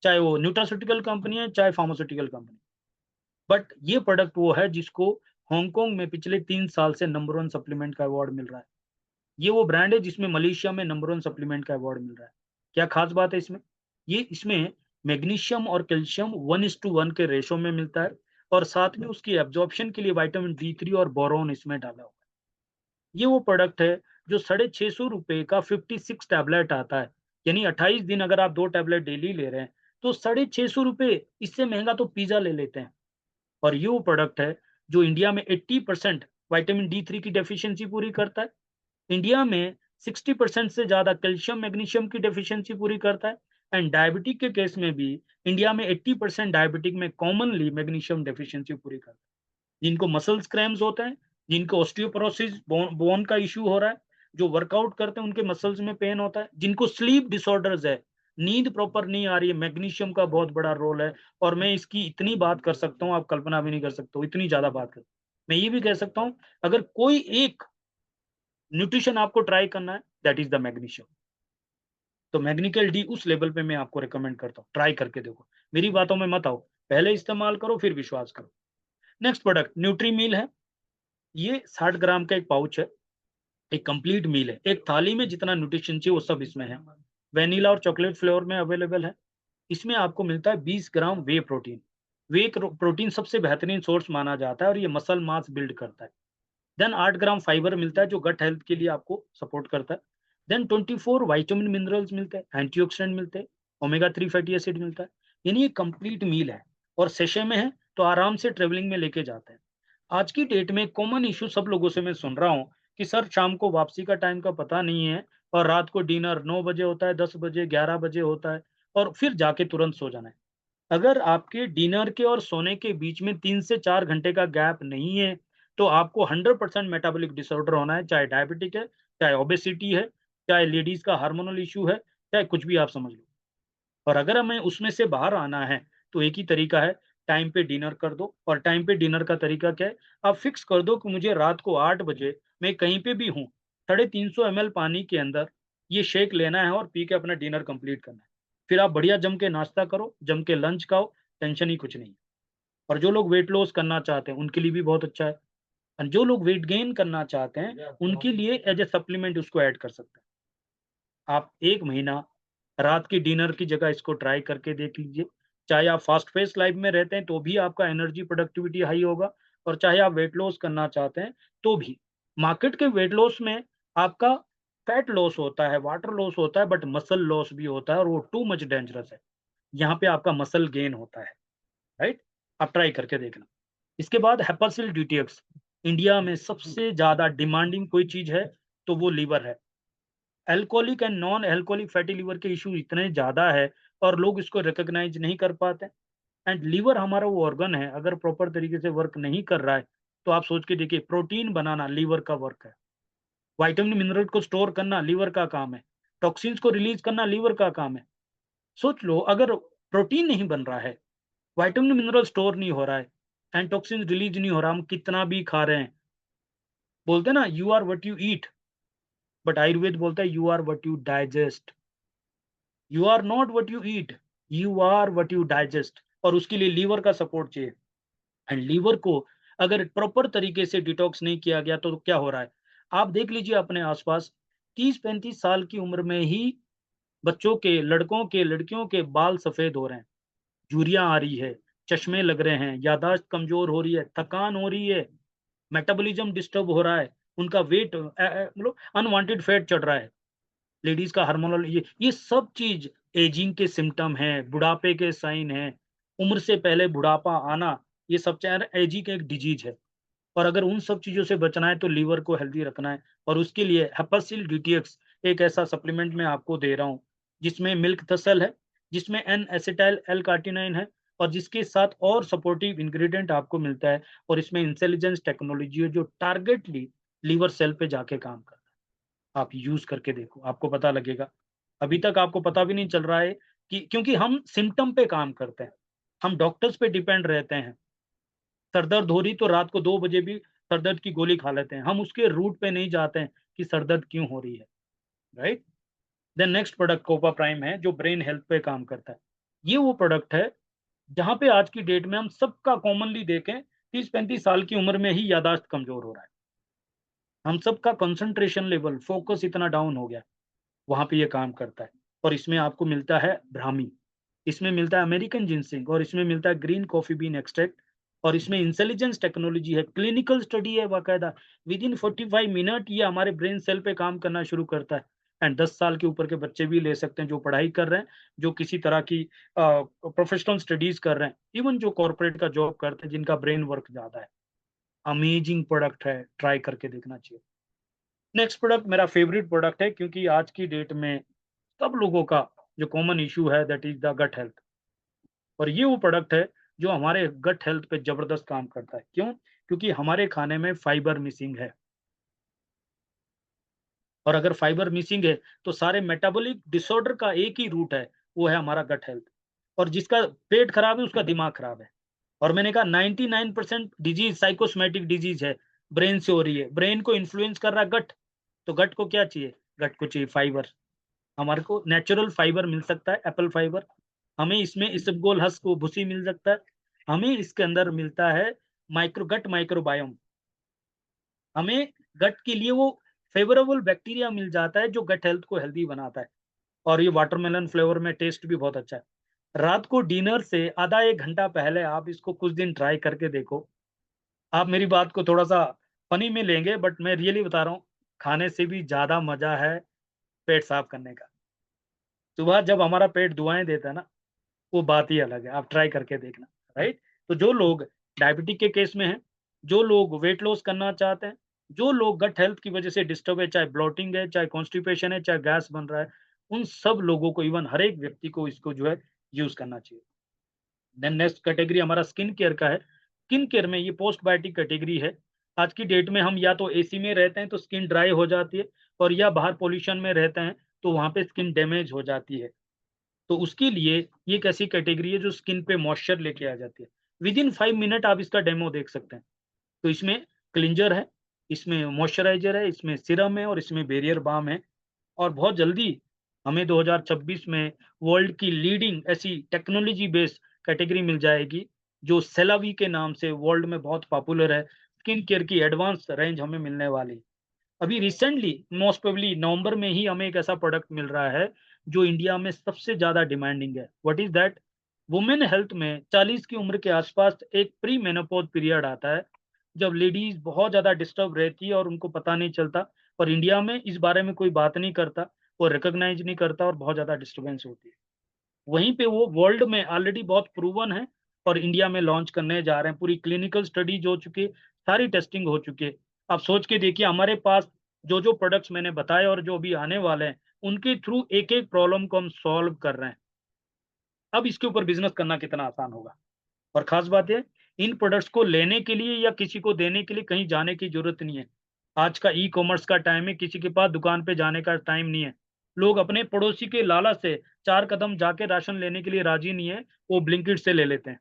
चाहे वो न्यूट्रास्यूटिकल कंपनी है, चाहे फार्मास्यूटिकल कंपनी। बट ये प्रोडक्ट वो है जिसको हांगकांग में पिछले 3 साल से नंबर 1 सप्लीमेंट का अवार्ड मिल रहा है। ये वो ब्रांड है जिसमें मलेशिया में नंबर 1 सप्लीमेंट का अवार्ड मिल रहा है। क्या खास बात है इसमें? ये इसमें मैग्नीशियम और कैल्शियम 1:1 के रेशो में मिलता है और साथ में उसकी एब्जॉर्प्शन के लिए विटामिन डी3 और बोरोन इसमें डाला हुआ है। ये वो प्रोडक्ट है जो ₹650 का 56 टैबलेट आता है। यानी 28 दिन अगर आप 2 टैबलेट डेली ले रहे हैं, तो ₹650, इससे महँगा तो पिज़्ज़ा ले लेते हैं। और ये वो प्रोडक्ट है जो इंडिया में 80% विटामिन D3 की डेफिशिएंसी पूरी करता है। इंडिया में 60% से ज़्यादा कैल्शियम, मैग्नीशियम की डेफिशिएंसी पूरी करता है। एंड डायबिटिक के केस में भी इंडिया में 80% डायबिटिक में कॉमनली मैग्नीशियम डेफिशिएंसी पूरी करता है। जिनको मसल्स क्रैम्प्स होते हैं, जिनको ऑस्टियोपोरोसिस बोन का इश्यू हो रहा है, जो वर्कआउट करते हैं उनके मसल्स में पेन होता है, जिनको स्लीप डिसऑर्डर्स है, नींद प्रॉपर नहीं आ रही है, मैग्नीशियम का बहुत बड़ा रोल है। और मैं इसकी इतनी बात कर सकता हूँ, आप कल्पना भी नहीं कर सकते हो, इतनी ज़्यादा बात कर। मैं ये भी कह सकता हूँ, अगर कोई एक न्यूट्रिशन आपको ट्राई करना है, दैट इज़ द मैग्नीशियम। तो मैग्नीकल डी उस लेवल पे मैं आपको रिकमेंड करता हूँ, ट्राई करके देखो। मेरी बातों में मत आओ, पहले इस्तेमाल करो फिर विश्वास करो। नेक्स्ट प्रोडक्ट न्यूट्री मील है। ये 60 ग्राम का एक पाउच है, एक कंप्लीट मील है। एक थाली में जितना न्यूट्रिशन चाहिए वो सब इसमें है। वैनिला और चॉकलेट फ्लेवर में अवेलेबल है। इसमें आपको मिलता है 20 ग्राम वे प्रोटीन। वे प्रोटीन सबसे बेहतरीन सोर्स माना जाता है और ये मसल मास बिल्ड करता है। देन 8 ग्राम फाइबर मिलता है जो गट हेल्थ के लिए आपको सपोर्ट करता है। देन 24 विटामिन मिनरल्स मिलते हैं, एंटीऑक्सीडेंट मिलते हैं, ओमेगा 3 फैटी एसिड मिलता है। यानी ये कंप्लीट मील है और सेशे में है, तो आराम से ट्रेवलिंग में लेके जाते हैं। आज की डेट में कॉमन इश्यू सब लोगों से मैं सुन रहा हूँ कि सर शाम को वापसी का टाइम का पता नहीं है और रात को डिनर 9 बजे होता है, 10 बजे, 11 बजे होता है और फिर जाके तुरंत सो जाना है। अगर आपके डिनर के और सोने के बीच में 3 से 4 घंटे का गैप नहीं है, तो आपको 100% मेटाबॉलिक डिसऑर्डर होना है, चाहे डायबिटिक है, चाहे ओबेसिटी है, चाहे लेडीज़ का हार्मोनल इश्यू है, चाहे कुछ भी आप समझ लो। और अगर हमें उसमें से बाहर आना है, तो एक ही तरीका है, टाइम पे डिनर कर दो। और टाइम पे डिनर का तरीका क्या है? आप फिक्स कर दो कि मुझे रात को 8 बजे मैं कहीं पे भी हूँ, 350 एमएल पानी के अंदर ये शेक लेना है और पी के अपना डिनर कंप्लीट करना है। फिर आप बढ़िया जम के नाश्ता करो, जम के लंच खाओ, टेंशन ही कुछ नहीं। और जो लोग वेट लॉस करना चाहते हैं, उनके लिए भी बहुत अच्छा है। और जो लोग वेट गेन करना चाहते हैं, उनके लिए एज़ अ सप्लीमेंट उसको ऐड कर सकते हैं। आप 1 महीना रात की डिनर की जगह इसको ट्राई करके देख लीजिए। चाहे आप फ़ास्ट पेस्ड लाइफ़ में रहते हैं, तो भी आपका एनर्जी प्रोडक्टिविटी हाई होगा और चाहे आप वेट लॉस करना चाहते हैं, तो भी। मार्केट के वेट लॉस में आपका फैट लॉस होता है, वाटर लॉस होता है, बट मसल लॉस भी होता है और वो टू मच डेंजरस है। यहाँ पे आपका मसल गेन होता है, राइट? आप ट्राई करके देखना। इसके बाद हेपासिल डीटीएक्स। इंडिया में सबसे ज़्यादा डिमांडिंग कोई चीज़ है, तो वो लीवर है। Alcoholic and non alcoholic fatty liver के इश्यू इतने ज़्यादा है और लोग इसको रिकॉग्नाइज़ नहीं कर पाते। एंड लिवर हमारा वो ऑर्गन है, अगर प्रॉपर तरीके से वर्क नहीं कर रहा है, तो आप सोच के देखिए, प्रोटीन बनाना लीवर का वर्क है। विटामिन मिनरल को स्टोर करना लीवर का काम है। टॉक्सिन्स को रिलीज़ करना लीवर का काम है। सोच लो, अगर प्रोटीन नहीं बन रहा है, विटामिन मिनरल स्टोर नहीं हो रहा है, एंड टॉक्सिन्स रिलीज़ नहीं हो रहा, हम कितना भी खा रहे हैं। बोलते हैं ना, you are what you eat, but Ayurveda बोलता है you are what you digest. You are not what you eat, you are what you digest. और उसके लिए लीवर का सपोर्ट चाहिए। एंड लीवर को अगर प्रॉपर तरीके से डिटॉक्स नहीं किया गया, तो क्या हो रहा है? आप देख लीजिए अपने आसपास, 30-35 साल की उम्र में ही बच्चों के, लड़कों के, लड़कियों के बाल सफेद हो रहे हैं, झुर्रियां आ रही है, चश्मे लग रहे हैं, याददाश्त कमजोर हो रही है, थकान हो रही है, मेटाबॉलिज्म डिस्टर्ब हो रहा है, उनका वेट मतलब अनवांटेड फैट चढ़ रहा है। लेडीज का हार्मोनल, ये सब चीज एजिंग के सिम्टम हैं, बुढ़ापे के साइन हैं। उम्र से पहले बुढ़ापा आना, ये सब चाहे एजिंग एक डिजीज है। और अगर उन सब चीजों से बचना है, तो लीवर को हेल्दी रखना है। और उसके लिए हेपासिल डीटीएक्स एक ऐसा सप्लीमेंट मैं आपको दे रहा हूँ, जिसमें मिल्क तसल है, जिसमें एन एसिटाइल एल कार्टिनाइन है, और जिसके साथ और सपोर्टिव इंग्रेडिएंट आपको मिलता है। और इसमें इंटेलिजेंस टेक्नोलॉजी है जो टारगेटली लीवर सेल पे जाके काम करता है। आप यूज करके देखो, आपको पता लगेगा। अभी तक आपको पता भी नहीं चल रहा है कि, क्योंकि हम सिम्टम पे काम करते हैं, हम डॉक्टर्स पे डिपेंड रहते हैं। सर दर्द हो रही तो रात को 2 बजे भी सर दर्द की गोली खा लेते हैं। हम उसके रूट पे नहीं जाते हैं कि सर दर्द क्यों हो रही है, right? Then next product Copa Prime है, जो ब्रेन हेल्थ पे काम करता है। ये वो प्रोडक्ट है जहाँ पे आज की डेट में हम सबका कॉमनली देखें, 30-35 साल की उम्र में ही याददाश्त कमजोर हो रहा है। हम सबका कंसंट्रेशन लेवल, फोकस इतना डाउन हो गया, वहाँ पे ये काम करता है। और इसमें आपको मिलता है ब्राह्मी, इसमें मिलता है अमेरिकन जिनसिंग, और इसमें मिलता है ग्रीन कॉफी बीन एक्सट्रैक्ट। और इसमें इंटेलिजेंस टेक्नोलॉजी है, क्लिनिकल स्टडी है बाकायदा। विद इन 45 मिनट ये हमारे ब्रेन सेल पे काम करना शुरू करता है। एंड 10 साल के ऊपर के बच्चे भी ले सकते हैं जो पढ़ाई कर रहे हैं, जो किसी तरह की प्रोफेशनल स्टडीज कर रहे हैं, इवन जो कॉर्पोरेट का जॉब करते हैं जिनका ब्रेन वर्क ज्यादा है। अमेजिंग प्रोडक्ट है, ट्राई करके देखना चाहिए। नेक्स्ट प्रोडक्ट मेरा फेवरेट प्रोडक्ट है, क्योंकि आज की डेट में सब लोगों का जो कॉमन इशू है that is the gut health. और ये वो प्रोडक्ट है जो हमारे गट हेल्थ पे जबरदस्त काम करता है। क्यों? क्योंकि हमारे खाने में फाइबर मिसिंग है, और अगर फाइबर मिसिंग है तो सारे मेटाबॉलिक डिसऑर्डर का एक ही रूट है, वो है हमारा गट हेल्थ। और जिसका पेट खराब है उसका दिमाग खराब है। और मैंने कहा 99% डिजीज साइकोसोमैटिक डिजीज है, ब्रेन से हो रही है। ब्रेन को इन्फ्लुएंस कर रहा है गट, तो गट को क्या चाहिए? गट को चाहिए फाइबर। हमारे को नेचुरल फाइबर मिल सकता है, एप्पल फाइबर। हमें इसमें इसबगोल हस्क को भूसी मिल सकता है। हमें इसके अंदर मिलता है गट माइक्रोबायोम। हमें गट के लिए वो फेवरेबल बैक्टीरिया मिल जाता है जो गट हेल्थ को हेल्दी बनाता है। और ये वाटरमेलन फ्लेवर में टेस्ट भी बहुत अच्छा है। रात को डिनर से आधा 1 घंटा पहले आप इसको कुछ दिन ट्राई करके देखो। आप मेरी बात को थोड़ा-सा फ़नी में लेंगे, बट मैं रियली बता रहा हूँ, खाने से भी ज़्यादा मज़ा है पेट साफ करने का। सुबह जब हमारा पेट दुआएँ देता है ना, वो बात ही अलग है। आप ट्राई करके देखना, राइट? तो जो लोग डायबिटिक के केस में हैं, जो लोग वेट लॉस करना चाहते हैं, जो लोग गट हेल्थ की वजह से डिस्टर्ब है, चाहे ब्लोटिंग है, चाहे कॉन्स्टिपेशन है, चाहे गैस बन रहा है, उन सब लोगों को, इवन हर एक व्यक्ति को इसको जो है यूज़ करना चाहिए। देन नेक्स्ट कैटेगरी हमारा स्किन केयर का है। स्किन केयर में ये पोस्ट बायोटिक कैटेगरी है। आज की डेट में हम या तो एसी में रहते हैं तो स्किन ड्राई हो जाती है, और या बाहर पॉल्यूशन में रहते हैं तो वहाँ पे स्किन डैमेज हो जाती है। तो उसके लिए ये एक ऐसी कैटेगरी है जो स्किन पे मॉइस्चर लेके आ जाती है। विदिन 5 मिनट आप इसका डेमो देख सकते हैं। तो इसमें क्लींजर है, इसमें मॉइस्चराइज़र है, इसमें सीरम है और इसमें बैरियर बाल्म है। और बहुत जल्दी हमें 2026 में वर्ल्ड की लीडिंग ऐसी टेक्नोलॉजी बेस्ड कैटेगरी मिल जाएगी, जो सेलावी के नाम से वर्ल्ड में बहुत पॉपुलर है। स्किन केयर की एडवांस रेंज हमें मिलने वाली है। अभी रिसेंटली मोस्ट प्रोबेबली नवंबर में ही हमें एक ऐसा प्रोडक्ट मिल रहा है जो इंडिया में सबसे ज़्यादा डिमांडिंग है। What is that? Women health में 40 की उम्र के आसपास एक प्री मेनोपॉज़ पीरियड आता है, जब लेडीज़ बहुत ज़्यादा डिस्टर्ब रहती है और उनको पता नहीं चलता, और इंडिया में इस बारे में कोई बात नहीं करता, वो रिकॉग्नाइज़ नहीं करता और बहुत ज़्यादा डिस्टर्बेंस होती है। वहीं पे वो वर्ल्ड में ऑलरेडी बहुत प्रूवन है और इंडिया में लॉन्च करने जा रहे हैं। पूरी क्लिनिकल स्टडीज़ हो चुकी है, सारी टेस्टिंग हो चुकी है। आप सोच के देखिए हमारे पास जो-जो प्रोडक्ट्स मैंने बताए और जो अभी आने वाले हैं, उनके थ्रू एक-एक प्रॉब्लम को हम सॉल्व कर रहे हैं। अब इसके ऊपर बिज़नेस करना कितना आसान होगा। और ख़ास बात है, इन प्रोडक्ट्स को लेने के लिए या किसी को देने के लिए कहीं जाने की ज़रूरत नहीं है। आज का ई-कॉमर्स का टाइम है, किसी के पास दुकान पे जाने का टाइम नहीं है। लोग अपने पड़ोसी के लालच से 4 कदम जाके राशन लेने के लिए राज़ी नहीं है, वो ब्लिंकिट से ले लेते हैं।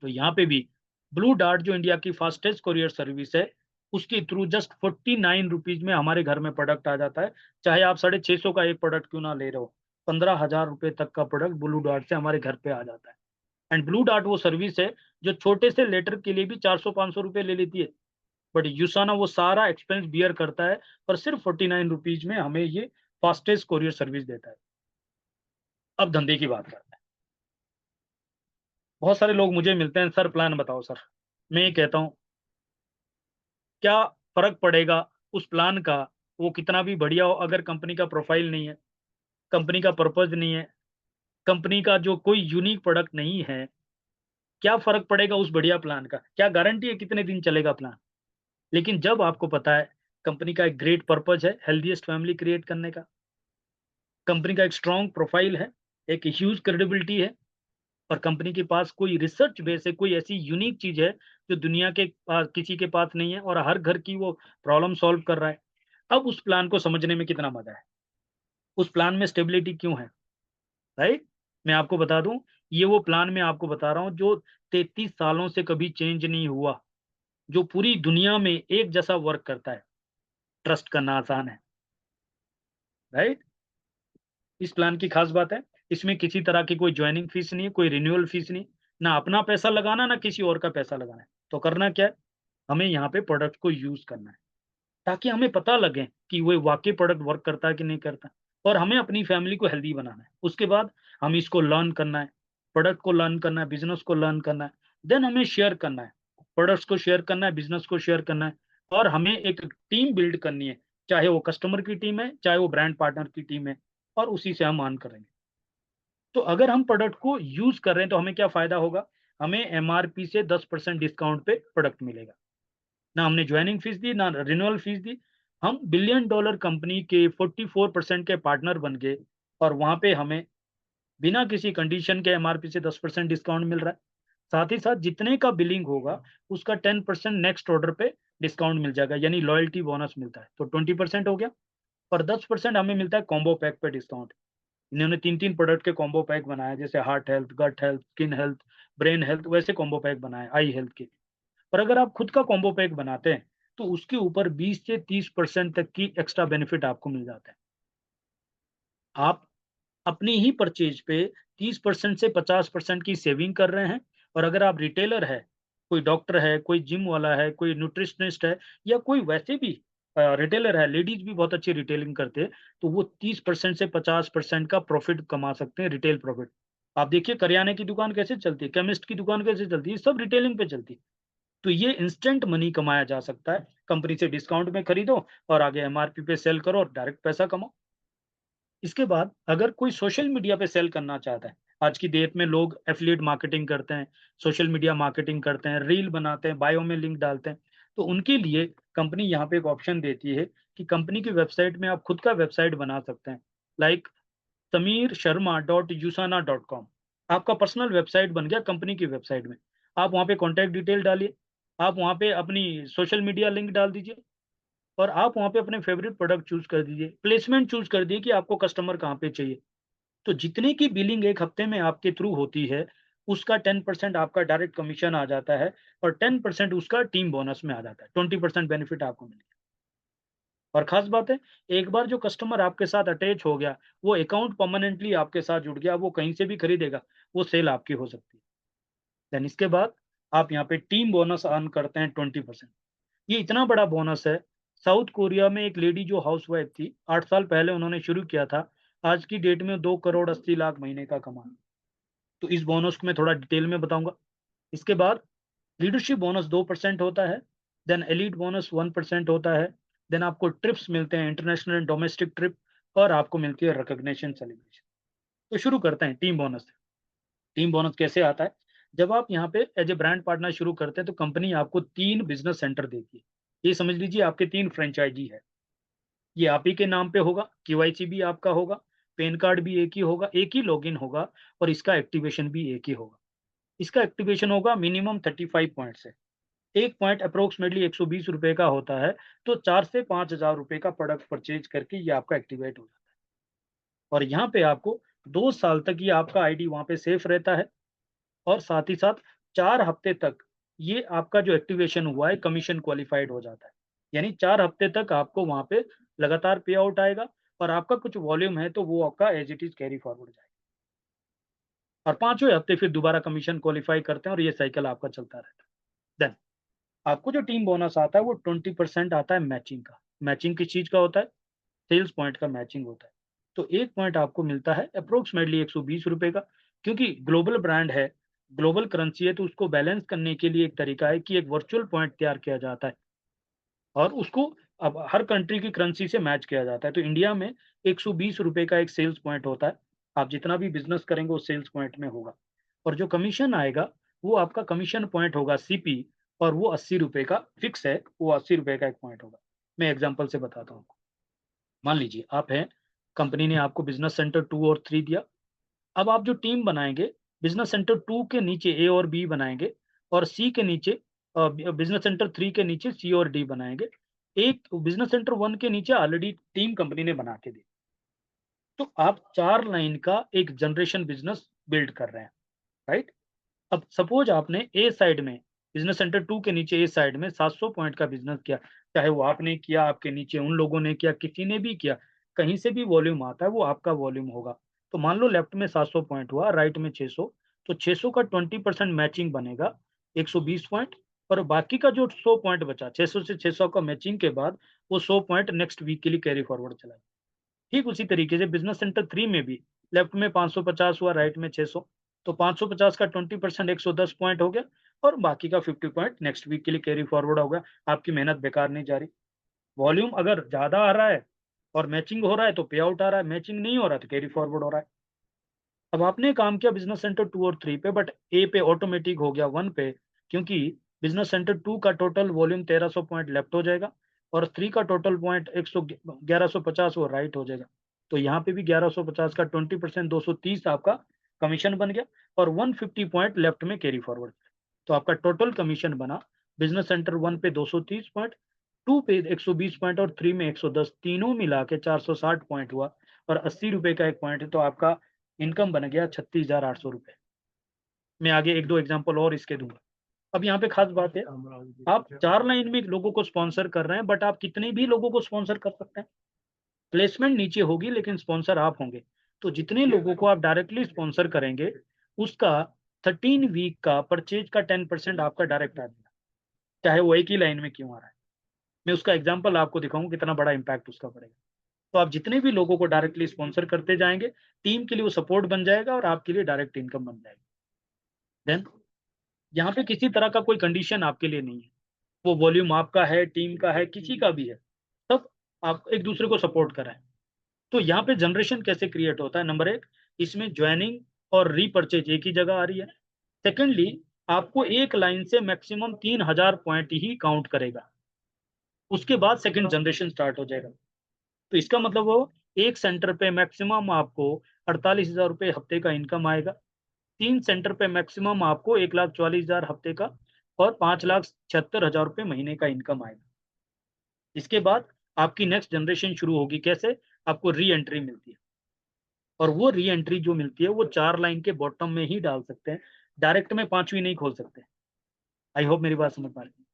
तो यहाँ पे भी ब्लू डार्ट जो इंडिया की फास्टेस्ट कोरियर सर्विस है, उसके थ्रू जस्ट 49 रुपीज़ में हमारे घर में प्रोडक्ट आ जाता है। चाहे आप 650 का एक प्रोडक्ट क्यों ना ले रहे हो, 15,000 रुपए तक का प्रोडक्ट ब्लू डार्ट से हमारे घर पे आ जाता है। एंड ब्लू डार्ट वो सर्विस है जो छोटे से लेटर के लिए भी 400-500 रुपए ले लेती है। बट यूसाना वो सारा एक्सपेंस बियर करता है और सिर्फ 49 रुपीज़ में हमें ये फास्टेस्ट कोरियर सर्विस देता है। अब धंधे की बात करते हैं। बहुत सारे लोग मुझे मिलते हैं, सर प्लान बताओ सर। मैं ये कहता हूँ, क्या फ़र्क पड़ेगा उस प्लान का, वो कितना भी बढ़िया हो, अगर कंपनी का प्रोफाइल नहीं है, कंपनी का पर्पज़ नहीं है, कंपनी का जो कोई यूनिक प्रोडक्ट नहीं है, क्या फ़र्क पड़ेगा उस बढ़िया प्लान का? क्या गारंटी है कितने दिन चलेगा प्लान? लेकिन जब आपको पता है कंपनी का एक ग्रेट पर्पज़ है हेल्दीएस्ट फैमिली क्रिएट करने का, कंपनी का एक स्ट्रॉन्ग प्रोफाइल है, एक ह्यूज क्रेडिबिलिटी है, और कंपनी के पास कोई रिसर्च बेस है, कोई ऐसी यूनिक चीज़ है जो दुनिया के किसी के पास नहीं है और हर घर की वो प्रॉब्लम सॉल्व कर रहा है। अब उस प्लान को समझने में कितना मज़ा है, उस प्लान में स्टेबिलिटी क्यों है, राइट? मैं आपको बता दूँ, ये वो प्लान मैं आपको बता रहा हूँ जो 33 सालों से कभी चेंज नहीं हुआ, जो पूरी दुनिया में एक जैसा वर्क करता है। ट्रस्ट करना आसान है, राइट? इस प्लान की खास बात है, इसमें किसी तरह की कोई जॉइनिंग फीस नहीं है, कोई रिन्यूअल फीस नहीं, ना अपना पैसा लगाना, ना किसी और का पैसा लगाना है। तो करना क्या है? हमें यहाँ पे प्रोडक्ट को यूज़ करना है, ताकि हमें पता लगे कि वो वाक़ई प्रोडक्ट वर्क करता है कि नहीं करता, और हमें अपनी फैमिली को हेल्दी बनाना है। उसके बाद हमें इसको लर्न करना है, प्रोडक्ट को लर्न करना है, बिज़नेस को लर्न करना है, देन हमें शेयर करना है। प्रोडक्ट्स को शेयर करना है, बिज़नेस को शेयर करना है, और हमें एक टीम बिल्ड करनी है। चाहे वो कस्टमर की टीम है, चाहे वो ब्रांड पार्टनर की टीम है, और उसी से हम अर्न करेंगे। तो अगर हम प्रोडक्ट को यूज़ कर रहे हैं तो हमें क्या फ़ायदा होगा? हमें एमआरपी से 10% डिस्काउंट पे प्रोडक्ट मिलेगा। ना हमने जॉइनिंग फीस दी, ना रिन्यूअल फीस दी। हम बिलियन डॉलर कंपनी के 44% के पार्टनर बन गए, और वहाँ पे हमें बिना किसी कंडीशन के एमआरपी से 10% डिस्काउंट मिल रहा है। साथ ही साथ जितने का बिलिंग होगा, उसका 10% नेक्स्ट ऑर्डर पे डिस्काउंट मिल जाएगा, यानी लॉयल्टी बोनस मिलता है। तो 20% हो गया, और 10% हमें मिलता है कॉम्बो पैक पे डिस्काउंट। इन्होंने 3-3 प्रोडक्ट के कॉम्बो पैक बनाए, जैसे heart health, gut health, skin health, brain health, वैसे कॉम्बो पैक बनाए आई हेल्थ के। और अगर आप खुद का कॉम्बो पैक बनाते हैं, तो उसके ऊपर 20 से 30% तक की एक्स्ट्रा बेनिफिट आपको मिल जाता है। आप अपनी ही परचेज पे 30% से 50% की सेविंग कर रहे हैं। और अगर आप रिटेलर है, कोई डॉक्टर है, कोई जिम वाला है, कोई न्यूट्रिशनिस्ट है, या कोई वैसे भी रिटेलर है, लेडीज भी बहुत अच्छी रिटेलिंग करते हैं, तो वो 30% से 50% का प्रॉफिट कमा सकते हैं, रिटेल प्रॉफिट। आप देखिए करियाने की दुकान कैसे चलती है, केमिस्ट की दुकान कैसे चलती है, सब रिटेलिंग पे चलती है। तो ये इंस्टेंट मनी कमाया जा सकता है। कंपनी से डिस्काउंट में खरीदो, और आगे एमआरपी पे सेल करो, और डायरेक्ट पैसा कमाओ। इसके बाद अगर कोई सोशल मीडिया पे सेल करना चाहता है, आज की डेट में लोग एफिलिएट मार्केटिंग करते हैं, सोशल मीडिया मार्केटिंग करते हैं, रील बनाते हैं, बायो में लिंक डालते हैं। तो उनके लिए कंपनी यहाँ पे एक ऑप्शन देती है कि कंपनी की वेबसाइट में आप खुद का वेबसाइट बना सकते हैं। लाइक samirsharma.usana.com, आपका पर्सनल वेबसाइट बन गया कंपनी की वेबसाइट में। आप वहाँ पे कॉन्टैक्ट डिटेल डालिए, आप वहाँ पे अपनी सोशल मीडिया लिंक डाल दीजिए, और आप वहाँ पे अपने फेवरेट प्रोडक्ट चूज़ कर दीजिए, प्लेसमेंट चूज़ कर दिए कि आपको कस्टमर कहाँ पे चाहिए। तो जितने की बिलिंग 1 हफ्ते में आपके थ्रू होती है, उसका 10% आपका डायरेक्ट कमीशन आ जाता है, और 10% उसका टीम बोनस में आ जाता है। 20% बेनिफिट आपको मिलेगा। और ख़ास बात है, एक बार जो कस्टमर आपके साथ अटैच हो गया, वो अकाउंट परमानेंटली आपके साथ जुड़ गया, वो कहीं से भी खरीदेगा, वो सेल आपकी हो सकती है। देन इसके बाद आप यहाँ पे टीम बोनस अर्न करते हैं 20%। ये इतना बड़ा बोनस है, साउथ कोरिया में एक लेडी जो हाउसवाइफ थी, 8 साल पहले उन्होंने शुरू किया था, आज की डेट में 2 करोड़ 80 लाख महीने का कमा। तो इस बोनस को मैं थोड़ा डिटेल में बताऊँगा। इसके बाद लीडरशिप बोनस 2% होता है, देन एलीट बोनस 1% होता है, देन आपको ट्रिप्स मिलते हैं, इंटरनेशनल एंड डोमेस्टिक ट्रिप, और आपको मिलती है रिकॉग्निशन सेलिब्रेशन। तो शुरू करते हैं टीम बोनस से। टीम बोनस कैसे आता है? जब आप यहाँ पे एज़ अ ब्रांड पार्टनर शुरू करते हैं, तो कंपनी आपको 3 बिज़नेस सेंटर देती है। ये समझ लीजिए आपके 3 फ्रैंचाइज़ी है। ये आप ही के नाम पे होगा, केवाईसी भी आपका होगा, पैन कार्ड भी एक ही होगा, एक ही लॉगिन होगा, और इसका एक्टिवेशन भी एक ही होगा। इसका एक्टिवेशन होगा मिनिमम 35 पॉइंट से। 1 पॉइंट अप्रोक्सिमेटली ₹120 का होता है, तो 4 से 5,000 रुपए का प्रोडक्ट परचेज़ करके ये आपका एक्टिवेट हो जाता है। और यहाँ पे आपको 2 साल तक ये आपका आईडी वहाँ पे सेफ रहता है, और साथ ही साथ 4 हफ्ते तक ये आपका जो एक्टिवेशन हुआ है कमीशन क्वालिफाइड हो जाता है। यानी 4 हफ्ते तक आपको वहाँ पे लगातार पे आउट आएगा, और आपका कुछ वॉल्यूम है तो वो आपका as it is carry forward जाएगा। और 5वें हफ्ते फिर दोबारा कमीशन क्वालिफाई करते हैं, और ये साइकिल आपका चलता रहता है। देन आपको जो टीम बोनस आता है वो 20% आता है मैचिंग का। मैचिंग किस चीज़ का होता है? सेल्स पॉइंट का मैचिंग होता है। तो 1 पॉइंट आपको मिलता है अप्रोक्सिमेटली ₹120 का। क्योंकि ग्लोबल ब्रांड है, ग्लोबल करेंसी है, तो उसको बैलेंस करने के लिए एक तरीका है कि एक वर्चुअल पॉइंट तैयार किया जाता है, और उसको अब हर कंट्री की करेंसी से मैच किया जाता है। तो इंडिया में ₹120 का एक सेल्स पॉइंट होता है। आप जितना भी बिज़नेस करेंगे वो सेल्स पॉइंट में होगा। और जो कमीशन आएगा, वो आपका कमीशन पॉइंट होगा सीपी, और वो ₹80 का फिक्स है, वो ₹80 का एक पॉइंट होगा। मैं एग्ज़ाम्पल से बताता हूँ। मान लीजिए आप हैं, कंपनी ने आपको बिज़नेस सेंटर 2 और 3 दिया। अब आप जो टीम बनाएँगे, बिज़नेस सेंटर 2 के नीचे ए और बी बनाएँगे, और सी के नीचे बिज़नेस सेंटर 3 के नीचे सी और डी बनाएँगे। एक बिज़नेस सेंटर 1 के नीचे ऑलरेडी टीम कंपनी ने बना के दी। तो आप 4 लाइन का एक जनरेशन बिज़नेस बिल्ड कर रहे हैं, राइट? अब सपोज़ आपने ए साइड में, बिज़नेस सेंटर 2 के नीचे ए साइड में 700 पॉइंट का बिज़नेस किया। चाहे वो आपने किया, आपके नीचे उन लोगों ने किया, किसी ने भी किया, कहीं से भी वॉल्यूम आता है, वो आपका वॉल्यूम होगा। तो मान लो लेफ्ट में 700 पॉइंट हुआ, राइट में 600, तो 600 का 20% मैचिंग बनेगा, 120 पॉइंट, और बाकी का जो 100 पॉइंट बचा, 600 से 600 का मैचिंग के बाद, वो 100 पॉइंट नेक्स्ट वीक के लिए कैरी फॉरवर्ड चला जाएगा। ठीक उसी तरीके से बिज़नेस सेंटर 3 में भी लेफ्ट में 550 हुआ, राइट में 600, तो 550 का 20% 110 पॉइंट हो गया, और बाकी का 50 पॉइंट नेक्स्ट वीक के लिए कैरी फॉरवर्ड हो गया। आपकी मेहनत बेकार नहीं जा रही। वॉल्यूम अगर ज्यादा आ रहा है और मैचिंग हो रहा है तो पे आउट आ रहा है, मैचिंग नहीं हो रहा है तो कैरी फॉरवर्ड हो रहा है। अब आपने काम किया बिजनेस सेंटर 2 और 3 पे, बट ए पे ऑटोमेटिक हो गया 1 पे, क्योंकि बिजनेस सेंटर 2 का टोटल वॉल्यूम 1300 पॉइंट लेफ्ट हो जाएगा और 3 का टोटल पॉइंट 1150 वो राइट हो जाएगा। तो यहाँ पे भी 1150 का 20% 230 आपका कमीशन बन गया और 150 पॉइंट लेफ्ट में कैरी फॉरवर्ड। तो आपका टोटल कमीशन बना बिजनेस सेंटर 1 पे 230 पॉइंट, 2 पे 120 पॉइंट और 3 में 110, तीनों मिला के 460 पॉइंट हुआ और 80 रुपए का एक पॉइंट है, तो आपका इनकम बन गया 36,800 रुपए। मैं आगे एक दो एग्जांपल और इसके दूंगा। अब यहाँ पे खास बात है, आप 4 लाइन में लोगों को स्पॉन्सर कर रहे हैं, बट आप कितने भी लोगों को स्पॉन्सर कर सकते हैं। प्लेसमेंट नीचे होगी लेकिन स्पॉन्सर आप होंगे। तो जितने लोगों को आप डायरेक्टली स्पॉन्सर करेंगे उसका 13 वीक का परचेज का 10% आपका डायरेक्ट आ जाएगा, चाहे वो एक ही लाइन में क्यों आ रहा है। मैं उसका एग्जाम्पल आपको दिखाऊं कितना बड़ा इंपैक्ट उसका पड़ेगा। तो आप जितने भी लोगों को डायरेक्टली स्पॉन्सर करते जाएंगे, टीम के लिए वो सपोर्ट बन जाएगा और आपके लिए डायरेक्ट इनकम बन जाएगी। देन यहाँ पे किसी तरह का कोई कंडीशन आपके लिए नहीं है, वो वॉल्यूम आपका है, टीम का है, किसी का भी है, सब आप एक दूसरे को सपोर्ट कर रहे हैं। तो यहाँ पे जनरेशन कैसे क्रिएट होता है, नंबर एक, इसमें ज्वाइनिंग और रीपर्चेज एक ही जगह आ रही है। सेकेंडली, आपको एक लाइन से मैक्सिमम 3000 पॉइंट ही काउंट करेगा, उसके बाद सेकंड जनरेशन स्टार्ट हो जाएगा। तो इसका मतलब वो एक सेंटर पे मैक्सिमम आपको 48,000 रुपये हफ्ते का इनकम आएगा, 3 सेंटर पे मैक्सिमम आपको 1,44,000 हफ्ते का और 5,76,000 रुपये महीने का इनकम आएगा। इसके बाद आपकी नेक्स्ट जनरेशन शुरू होगी, कैसे, आपको री एंट्री मिलती है और वो री एंट्री जो मिलती है वो 4 लाइन के बॉटम में ही डाल सकते हैं, डायरेक्ट में 5वीं नहीं खोल सकते। आई होप मेरी बात समझ पा रहे हैं।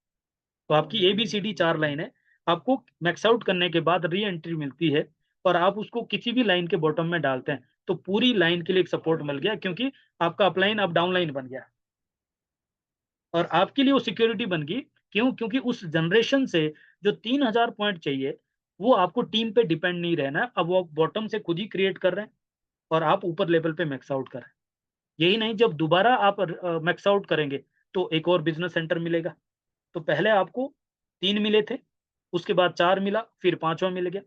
तो आपकी ABCD 4 लाइन है, आपको मैक्स आउट करने के बाद री एंट्री मिलती है और आप उसको किसी भी लाइन के बॉटम में डालते हैं तो पूरी लाइन के लिए एक सपोर्ट मिल गया, क्योंकि आपका अपलाइन अब डाउन लाइन बन गया और आपके लिए वो सिक्योरिटी बन गई। क्यों? क्योंकि उस जनरेशन से जो 3000 पॉइंट चाहिए वो आपको टीम पे डिपेंड नहीं रहना है, अब वो बॉटम से खुद ही क्रिएट कर रहे हैं और आप ऊपर लेवल पे मैक्स आउट कर रहे हैं। यही नहीं, जब दोबारा आप मैक्स आउट करेंगे तो एक और बिजनेस सेंटर मिलेगा। तो पहले आपको 3 मिले थे, उसके बाद 4 मिला, फिर 5वां मिल गया।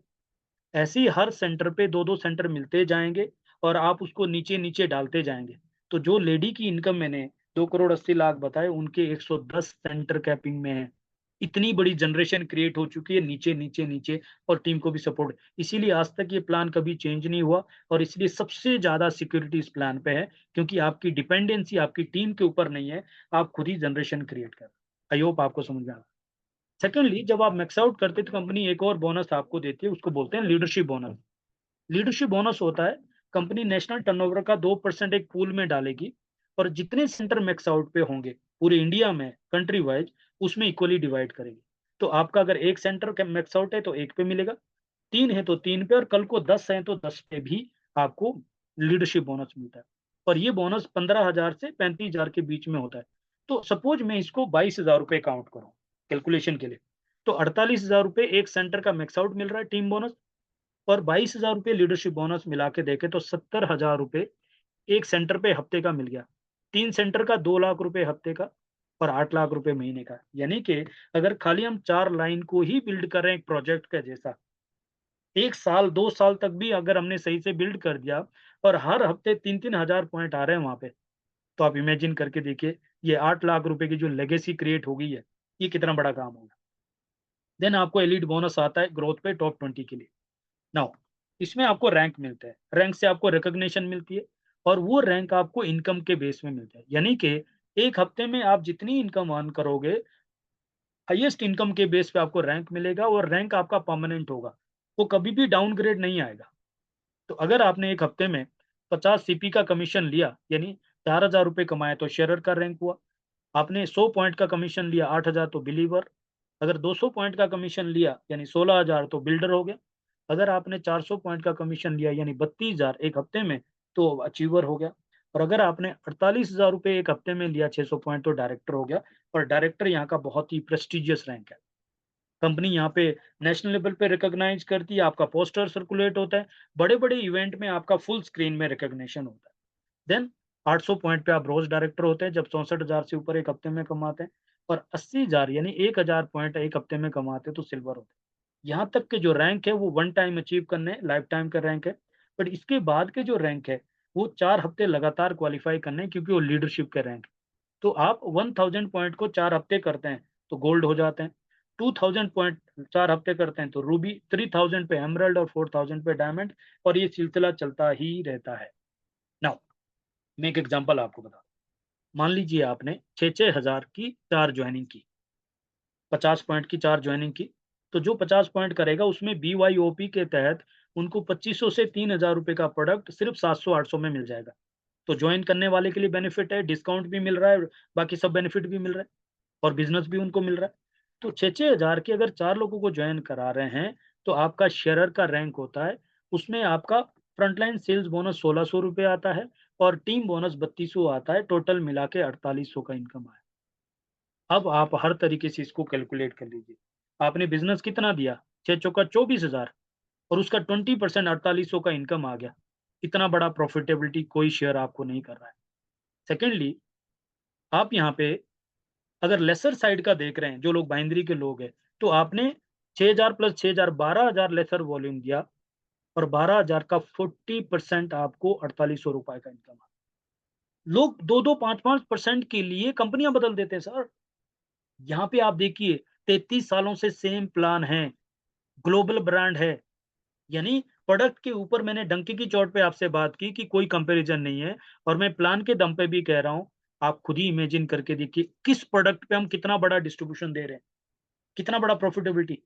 ऐसे ही हर सेंटर पे 2-2 सेंटर मिलते जाएँगे और आप उसको नीचे-नीचे डालते जाएँगे। तो जो लेडी की इनकम मैंने 2 करोड़ 80 लाख बताए, उनके 110 सेंटर कैपिंग में है। इतनी बड़ी जनरेशन क्रिएट हो चुकी है नीचे, नीचे, नीचे और टीम को भी सपोर्ट। इसीलिए आज तक ये प्लान कभी चेंज नहीं हुआ और इसलिए सबसे ज़्यादा सिक्योरिटी इस प्लान पे है, क्योंकि आपकी डिपेंडेंसी आपकी टीम के ऊपर नहीं है, आप खुद ही जनरेशन क्रिएट कर रहे हैं। आई होप आपको समझ में आ रहा है। सेकंडली, जब आप मैक्स आउट करते हैं तो कंपनी एक और बोनस आपको देती है, उसको बोलते हैं लीडरशिप बोनस। लीडरशिप बोनस होता है, कंपनी नेशनल टर्नओवर का 2% एक पूल में डालेगी और जितने सेंटर मैक्स आउट पे होंगे पूरे इंडिया में कंट्री वाइज, उसमें इक्वली डिवाइड करेगी। तो आपका अगर एक सेंटर मैक्स आउट है तो एक पे मिलेगा, 3 है तो 3 पे और कल को 10 है तो 10 पे भी आपको लीडरशिप बोनस मिलता है। और ये बोनस 15,000 से 35,000 के बीच में होता है। तो सपोज मैं इसको 22,000 रुपए काउंट करूँ कैलकुलेशन के लिए, तो 48,000 रुपए एक सेंटर का मैक्स आउट मिल रहा है टीम बोनस और 22,000 रुपए लीडरशिप बोनस मिला के देखें तो 70,000 रुपए एक सेंटर पे हफ्ते का मिल गया। 3 सेंटर का 2 लाख रुपए हफ्ते का और 8 लाख रुपए महीने का। यानी कि अगर खाली हम 4 लाइन को ही बिल्ड कर रहे हैं एक प्रोजेक्ट के जैसा, 1 साल 2 साल तक भी अगर हमने सही से बिल्ड कर दिया और हर हफ्ते 3-3 हज़ार पॉइंट आ रहे हैं वहाँ पे, तो आप इमेजिन करके देखिए ये 8 लाख रुपए की जो लेगेसी क्रिएट हो गई है, ये कितना बड़ा काम होगा। देन आपको एलीट बोनस आता है ग्रोथ पे टॉप 20 के लिए। नाउ इसमें आपको रैंक मिलता है, रैंक से आपको रिकॉग्निशन मिलती है और वो रैंक आपको इनकम के बेस में मिलता है। यानी कि एक हफ्ते में आप जितनी इनकम अर्न करोगे, हाईएस्ट इनकम के बेस पे आपको रैंक मिलेगा और रैंक आपका परमानेंट होगा, वो कभी भी डाउनग्रेड नहीं आएगा। तो अगर आपने एक हफ्ते में 50 सीपी का कमीशन लिया, यानी 4,000 रुपए कमाए तो शेयरर का रैंक हुआ। आपने 100 पॉइंट का कमीशन लिया 8,000 तो बिलीवर। अगर 200 पॉइंट का कमीशन लिया यानी 16,000 तो बिल्डर हो गया। अगर आपने 400 पॉइंट का कमीशन लिया यानी 32,000 एक हफ्ते में तो अचीवर हो गया। और अगर आपने 48,000 रुपए एक हफ्ते में लिया 600 पॉइंट तो डायरेक्टर हो गया। और डायरेक्टर यहाँ का बहुत ही प्रेस्टिजियस रैंक है। कंपनी यहाँ पे नेशनल लेवल पे रिकॉग्नाइज करती है, आपका पोस्टर सर्कुलेट होता है, बड़े-बड़े इवेंट में आपका फुल स्क्रीन में रिकॉग्निशन होता है। देन 800 पॉइंट पे आप रोज डायरेक्टर होते हैं जब 64,000 से ऊपर एक हफ्ते में कमाते हैं और 80,000 यानी 1,000 पॉइंट एक हफ्ते में कमाते हैं तो सिल्वर होते हैं। यहाँ तक के जो रैंक है वो वन टाइम अचीव करने हैं, लाइफ टाइम का रैंक है। बट इसके बाद के जो रैंक है, वो 4 हफ्ते लगातार क्वालीफाई करने हैं क्योंकि वो लीडरशिप के रैंक है। तो आप 1000 पॉइंट को 4 हफ्ते करते हैं, तो गोल्ड हो जाते हैं। 2000 पॉइंट 4 हफ्ते करते हैं, तो रूबी, 3000 पे एमराल्ड और 4000 पे डायमंड, और ये सिलसिला चलता ही रहता है। नाउ मैं एक एग्ज़ाम्पल आपको बताता हूँ। मान लीजिए आपने 6-6 हज़ार की 4 जॉइनिंग की, 50 पॉइंट की 4 जॉइनिंग की, तो जो 50 पॉइंट करेगा उसमें बीवाईओपी के तहत उनको 2500 से 3000 रुपए का प्रोडक्ट सिर्फ 700-800 में मिल जाएगा। तो जॉइन करने वाले के लिए बेनिफिट है, डिस्काउंट भी मिल रहा है, बाकी सब बेनिफिट भी मिल रहा है और बिज़नेस भी उनको मिल रहा है। तो 6-6 हज़ार के अगर 4 लोगों को जॉइन करा रहे हैं, तो आपका शेयरर का रैंक होता है, उसमें आपका फ्रंटलाइन सेल्स बोनस ₹1600 आता है और टीम बोनस 3200 आता है, टोटल मिला के 4800 का इनकम आया। अब आप हर तरीके से इसको कैलकुलेट कर लीजिए। आपने बिज़नेस कितना दिया? 6 चौका 24,000 और उसका 20% 4800 का इनकम आ गया। इतना बड़ा प्रॉफिटेबिलिटी कोई शेयर आपको नहीं कर रहा है। सेकेंडली, आप यहाँ पे अगर लेसर साइड का देख रहे हैं, जो लोग बाइनरी के लोग हैं, तो आपने 6000 प्लस 6000 12,000 लेसर वॉल्यूम दिया और 12,000 का 40% आपको ₹4800 का इनकम आ। लोग 2-2 5-5% के लिए कंपनियाँ बदल देते हैं सर। यहाँ पे आप देखिए 33 सालों से सेम प्लान है, ग्लोबल ब्रांड है, यानी प्रोडक्ट के ऊपर मैंने डंके की चोट पे आपसे बात की कि कोई कंपैरिज़न नहीं है और मैं प्लान के दम पे भी कह रहा हूँ, आप खुद ही इमेजिन करके देखिए किस प्रोडक्ट पे हम कितना बड़ा डिस्ट्रीब्यूशन दे रहे हैं, कितना बड़ा प्रॉफिटेबिलिटी।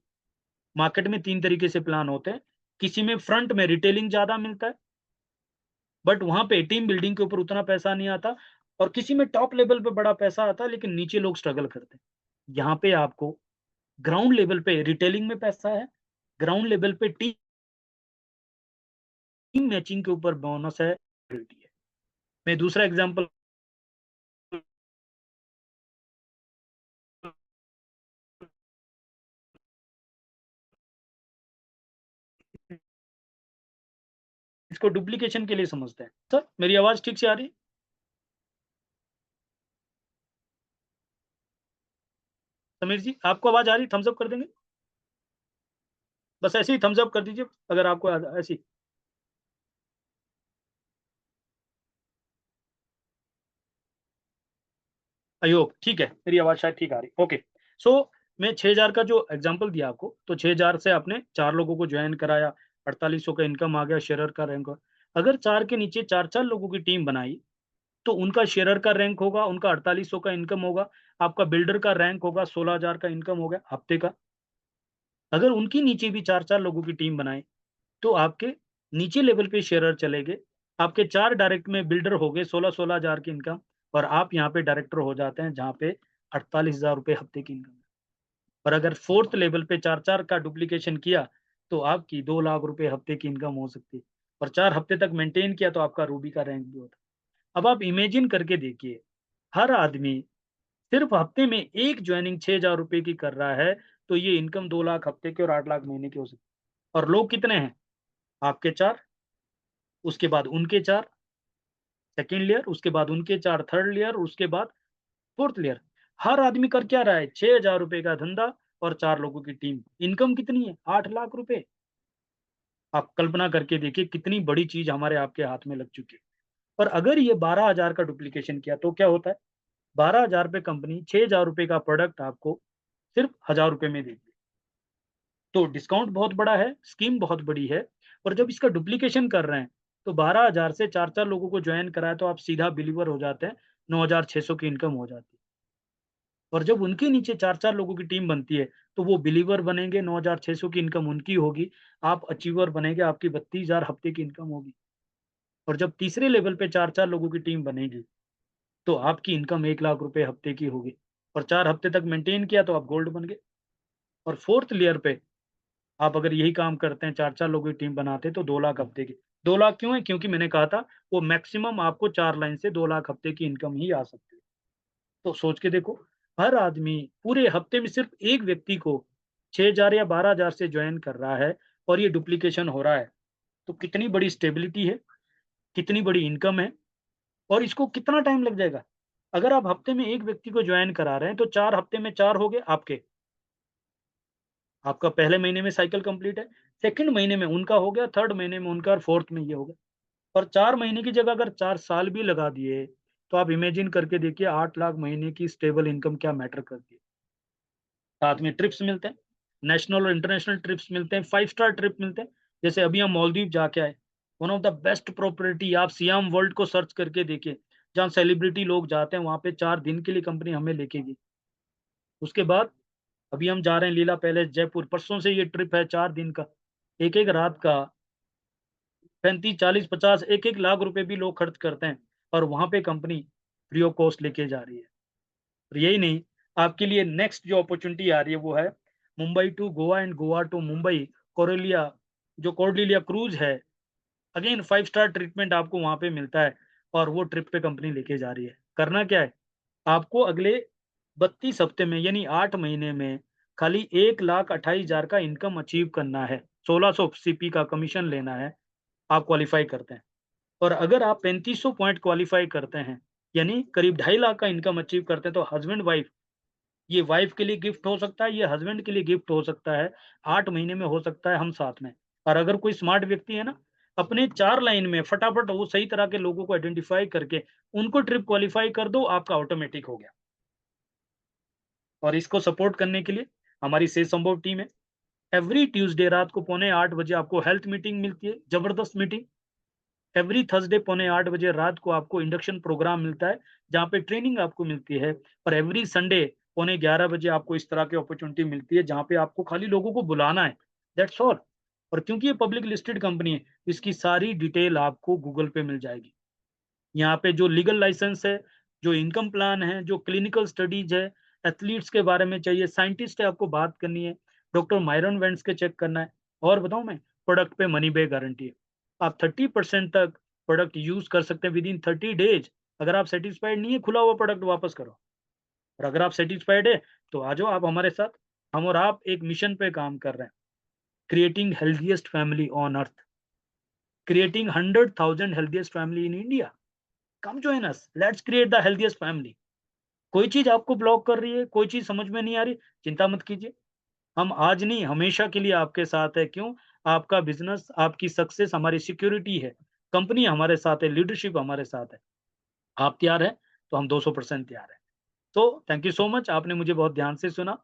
मार्केट में 3 तरीके से प्लान होते हैं, किसी में फ्रंट में रिटेलिंग ज़्यादा मिलता है, बट वहाँ पे टीम बिल्डिंग के ऊपर उतना पैसा नहीं आता और किसी में टॉप लेवल पे बड़ा पैसा आता है लेकिन नीचे लोग स्ट्रगल करते हैं। यहाँ पे आपको ग्राउंड लेवल पे रिटेलिंग में पैसा है, ग्राउंड लेवल पे टीम मैचिंग के ऊपर बोनस है, है। मैं दूसरा एग्ज़ाम्पल इसको डुप्लीकेशन के लिए समझते हैं। सर, मेरी आवाज़ ठीक से आ रही है? समीर जी, आपको आवाज़ आ रही है? थम्स अप कर देंगे? बस ऐसे ही थम्स अप कर दीजिए अगर आपको ऐसी आई होप ठीक है, मेरी आवाज़ शायद ठीक आ रही है। ओके, सो मैं 6000 का जो एग्ज़ाम्पल दिया आपको, तो 6000 से आपने 4 लोगों को जॉइन कराया, 4800 का इनकम आ गया, शेयरर का रैंक। अगर 4 के नीचे 4-4 लोगों की टीम बनाई, तो उनका शेयरर का रैंक होगा, उनका 4800 का इनकम होगा, आपका बिल्डर का रैंक होगा, 16,000 का इनकम हो गया हफ्ते का। अगर उनके नीचे भी 4-4 लोगों की टीम बनाएँ, तो आपके नीचे लेवल पे शेयरर चले गए, आपके 4 डायरेक्ट में बिल्डर हो गए, 16-16 हज़ार की इनकम और आप यहाँ पे डायरेक्टर हो जाते हैं, जहाँ पे 48,000 रुपए हफ्ते की इनकम है। और अगर 4th लेवल पे 4-4 का डुप्लीकेशन किया, तो आपकी 2 लाख रुपए हफ्ते की इनकम हो सकती है और 4 हफ्ते तक मेंटेन किया, तो आपका रूबी का रैंक भी होता है। अब आप इमेजिन करके देखिए, हर आदमी सिर्फ हफ्ते में 1 जॉइनिंग 6,000 रुपए की कर रहा है, तो ये इनकम 2 लाख हफ्ते के और 8 लाख महीने की हो सकती है। और लोग कितने हैं? आपके 4, उसके बाद उनके 4, सेकंड लेयर, उसके बाद उनके 4 थर्ड लेयर, उसके बाद फोर्थ लेयर। हर आदमी कर क्या रहा है? 6,000 रुपए का धंधा और 4 लोगों की टीम। इनकम कितनी है? 8 लाख रुपए। आप कल्पना करके देखिए कितनी बड़ी चीज़ हमारे आपके हाथ में लग चुकी है। और अगर ये 12,000 का डुप्लीकेशन किया तो क्या होता है? 12,000 पे कंपनी 6,000 रुपए का प्रोडक्ट आपको सिर्फ ₹1000 में देगी। तो डिस्काउंट बहुत बड़ा है, स्कीम बहुत बड़ी है और जब इसका डुप्लीकेशन कर रहे हैं, तो 12,000 से 4-4 लोगों को जॉइन कराया तो आप सीधा बिलीवर हो जाते हैं, 9,600 की इनकम हो जाती है। और जब उनके नीचे 4-4 लोगों की टीम बनती है, तो वो बिलीवर बनेंगे, 9,600 की इनकम उनकी होगी, आप अचीवर बनेंगे, आपकी 32,000 हफ्ते की इनकम होगी। और जब तीसरे लेवल पे 4-4 लोगों की टीम बनेगी, तो आपकी इनकम 1 लाख रुपए हफ्ते की होगी और 4 हफ्ते तक मेंटेन किया तो आप गोल्ड बन गए। और 4th लेयर पे आप अगर यही काम करते हैं, 4-4 लोगों की टीम बनाते हैं, तो 2 लाख हफ्ते की। 2 लाख क्यों है? क्योंकि मैंने कहा था, वो मैक्सिमम आपको 4 लाइन से 2 लाख हफ्ते की इनकम ही आ सकती है। तो सोच के देखो, हर आदमी पूरे हफ्ते में सिर्फ एक व्यक्ति को 6,000 या 12,000 से जॉइन कर रहा है और ये डुप्लीकेशन हो रहा है, तो कितनी बड़ी स्टेबिलिटी है, कितनी बड़ी इनकम है और इसको कितना टाइम लग जाएगा? अगर आप हफ्ते में 1 व्यक्ति को जॉइन करा रहे हैं, तो 4 हफ्ते में 4 हो गए आपके आपका पहले महीने में साइकिल कंप्लीट है, सेकंड महीने में उनका हो गया, थर्ड महीने में उनका और फोर्थ में ये हो गया। और 4 महीने की जगह अगर 4 साल भी लगा दिए, तो आप इमेजिन करके देखिए 8 लाख महीने की स्टेबल इनकम क्या मैटर करती है। साथ में ट्रिप्स मिलते हैं, नेशनल और इंटरनेशनल ट्रिप्स मिलते हैं, 5 स्टार ट्रिप मिलते हैं। जैसे अभी हम मालदीव जाके आए, one of the best property आप सियाम वर्ल्ड को सर्च करके देखिए, जहाँ सेलिब्रिटी लोग जाते हैं, वहाँ पे 4 दिन के लिए कंपनी हमें लेके गई। उसके बाद अभी हम जा रहे हैं लीला पैलेस जयपुर, परसों से ये ट्रिप है 4 दिन का। एक-एक रात का 35, 40, 50, 1-1 लाख रुपए भी लोग खर्च करते हैं और वहाँ पे कंपनी फ्री ऑफ कॉस्ट लेके जा रही है। और यही नहीं, आपके लिए नेक्स्ट जो अपॉर्च्युनिटी आ रही है वो है Mumbai to Goa and Goa to Mumbai, Corelia जो कॉर्डिलिया क्रूज़ है, अगेन 5 स्टार ट्रीटमेंट आपको वहाँ पे मिलता है और वो ट्रिप पे कंपनी लेके जा रही है। करना क्या है? आपको अगले 32 हफ्ते में यानी 8 महीने में खाली 1,28,000 का इनकम अचीव करना है, 1600 सीपी का कमीशन लेना है, आप क्वालीफाई करते हैं। और अगर आप 3500 पॉइंट क्वालीफाई करते हैं, यानी करीब 2.5 लाख का इनकम अचीव करते हैं, तो हस्बैंड-वाइफ, ये वाइफ के लिए गिफ्ट हो सकता है, ये हस्बैंड के लिए गिफ्ट हो सकता है, 8 महीने में हो सकता है हम साथ में। और अगर कोई स्मार्ट व्यक्ति है ना, अपने 4 लाइन में फटाफट वो सही तरह के लोगों को आइडेंटिफाई करके उनको ट्रिप क्वालीफाई कर दो, आपका ऑटोमैटिक हो गया। और इसको सपोर्ट करने के लिए हमारी से संभव टीम है। एवरी ट्यूसडे रात को पौने 8 बजे आपको हेल्थ मीटिंग मिलती है, जबरदस्त मीटिंग। एवरी थर्सडे पौने 8 बजे रात को आपको इंडक्शन प्रोग्राम मिलता है, जहाँ पे ट्रेनिंग आपको मिलती है। और एवरी संडे पौने 11 बजे आपको इस तरह की अपॉर्च्युनिटी मिलती है, जहाँ पे आपको खाली लोगों को बुलाना है, दैट्स ऑल। और क्योंकि ये पब्लिक लिस्टेड कंपनी है, इसकी सारी डिटेल आपको गूगल पे मिल जाएगी। यहाँ पे जो लीगल लाइसेंस है, जो इनकम प्लान है, जो क्लिनिकल स्टडीज है, एथलीट्स के बारे में चाहिए, साइंटिस्ट है आपको बात करनी है, डॉक्टर मायरन वेंट्स के चेक करना है। और बताऊं मैं, प्रोडक्ट पे मनी बैक गारंटी है। आप 30% तक प्रोडक्ट यूज कर सकते हैं विद इन 30 डेज। अगर आप सेटिस्फाइड नहीं है, खुला हुआ प्रोडक्ट वापस करो। और अगर आप सेटिस्फाइड है, तो आ जाओ आप हमारे साथ। हम और आप एक मिशन पे काम कर रहे हैं, creating healthiest family on earth, creating 100,000 healthiest family in India. Come join us, let's create the healthiest family. कोई चीज आपको ब्लॉक कर रही है, कोई चीज समझ में नहीं आ रही, चिंता मत कीजिए। हम आज नहीं हमेशा के लिए आपके साथ है। क्यों? आपका बिजनेस, आपकी सक्सेस हमारी सिक्योरिटी है। कंपनी हमारे साथ है, लीडरशिप हमारे साथ है। आप तैयार हैं? तो हम 200% तैयार हैं। तो थैंक यू सो मच, आपने मुझे बहुत ध्यान से सुना।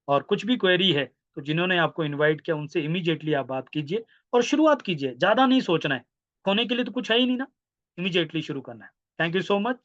और कुछ भी क्वेरी है, तो जिन्होंने आपको इनवाइट किया उनसे इमीडिएटली आप बात कीजिए और शुरुआत कीजिए। ज़्यादा नहीं सोचना है, खोने के लिए तो कुछ है ही नहीं ना, इमीडिएटली शुरू करना है। Thank you so much.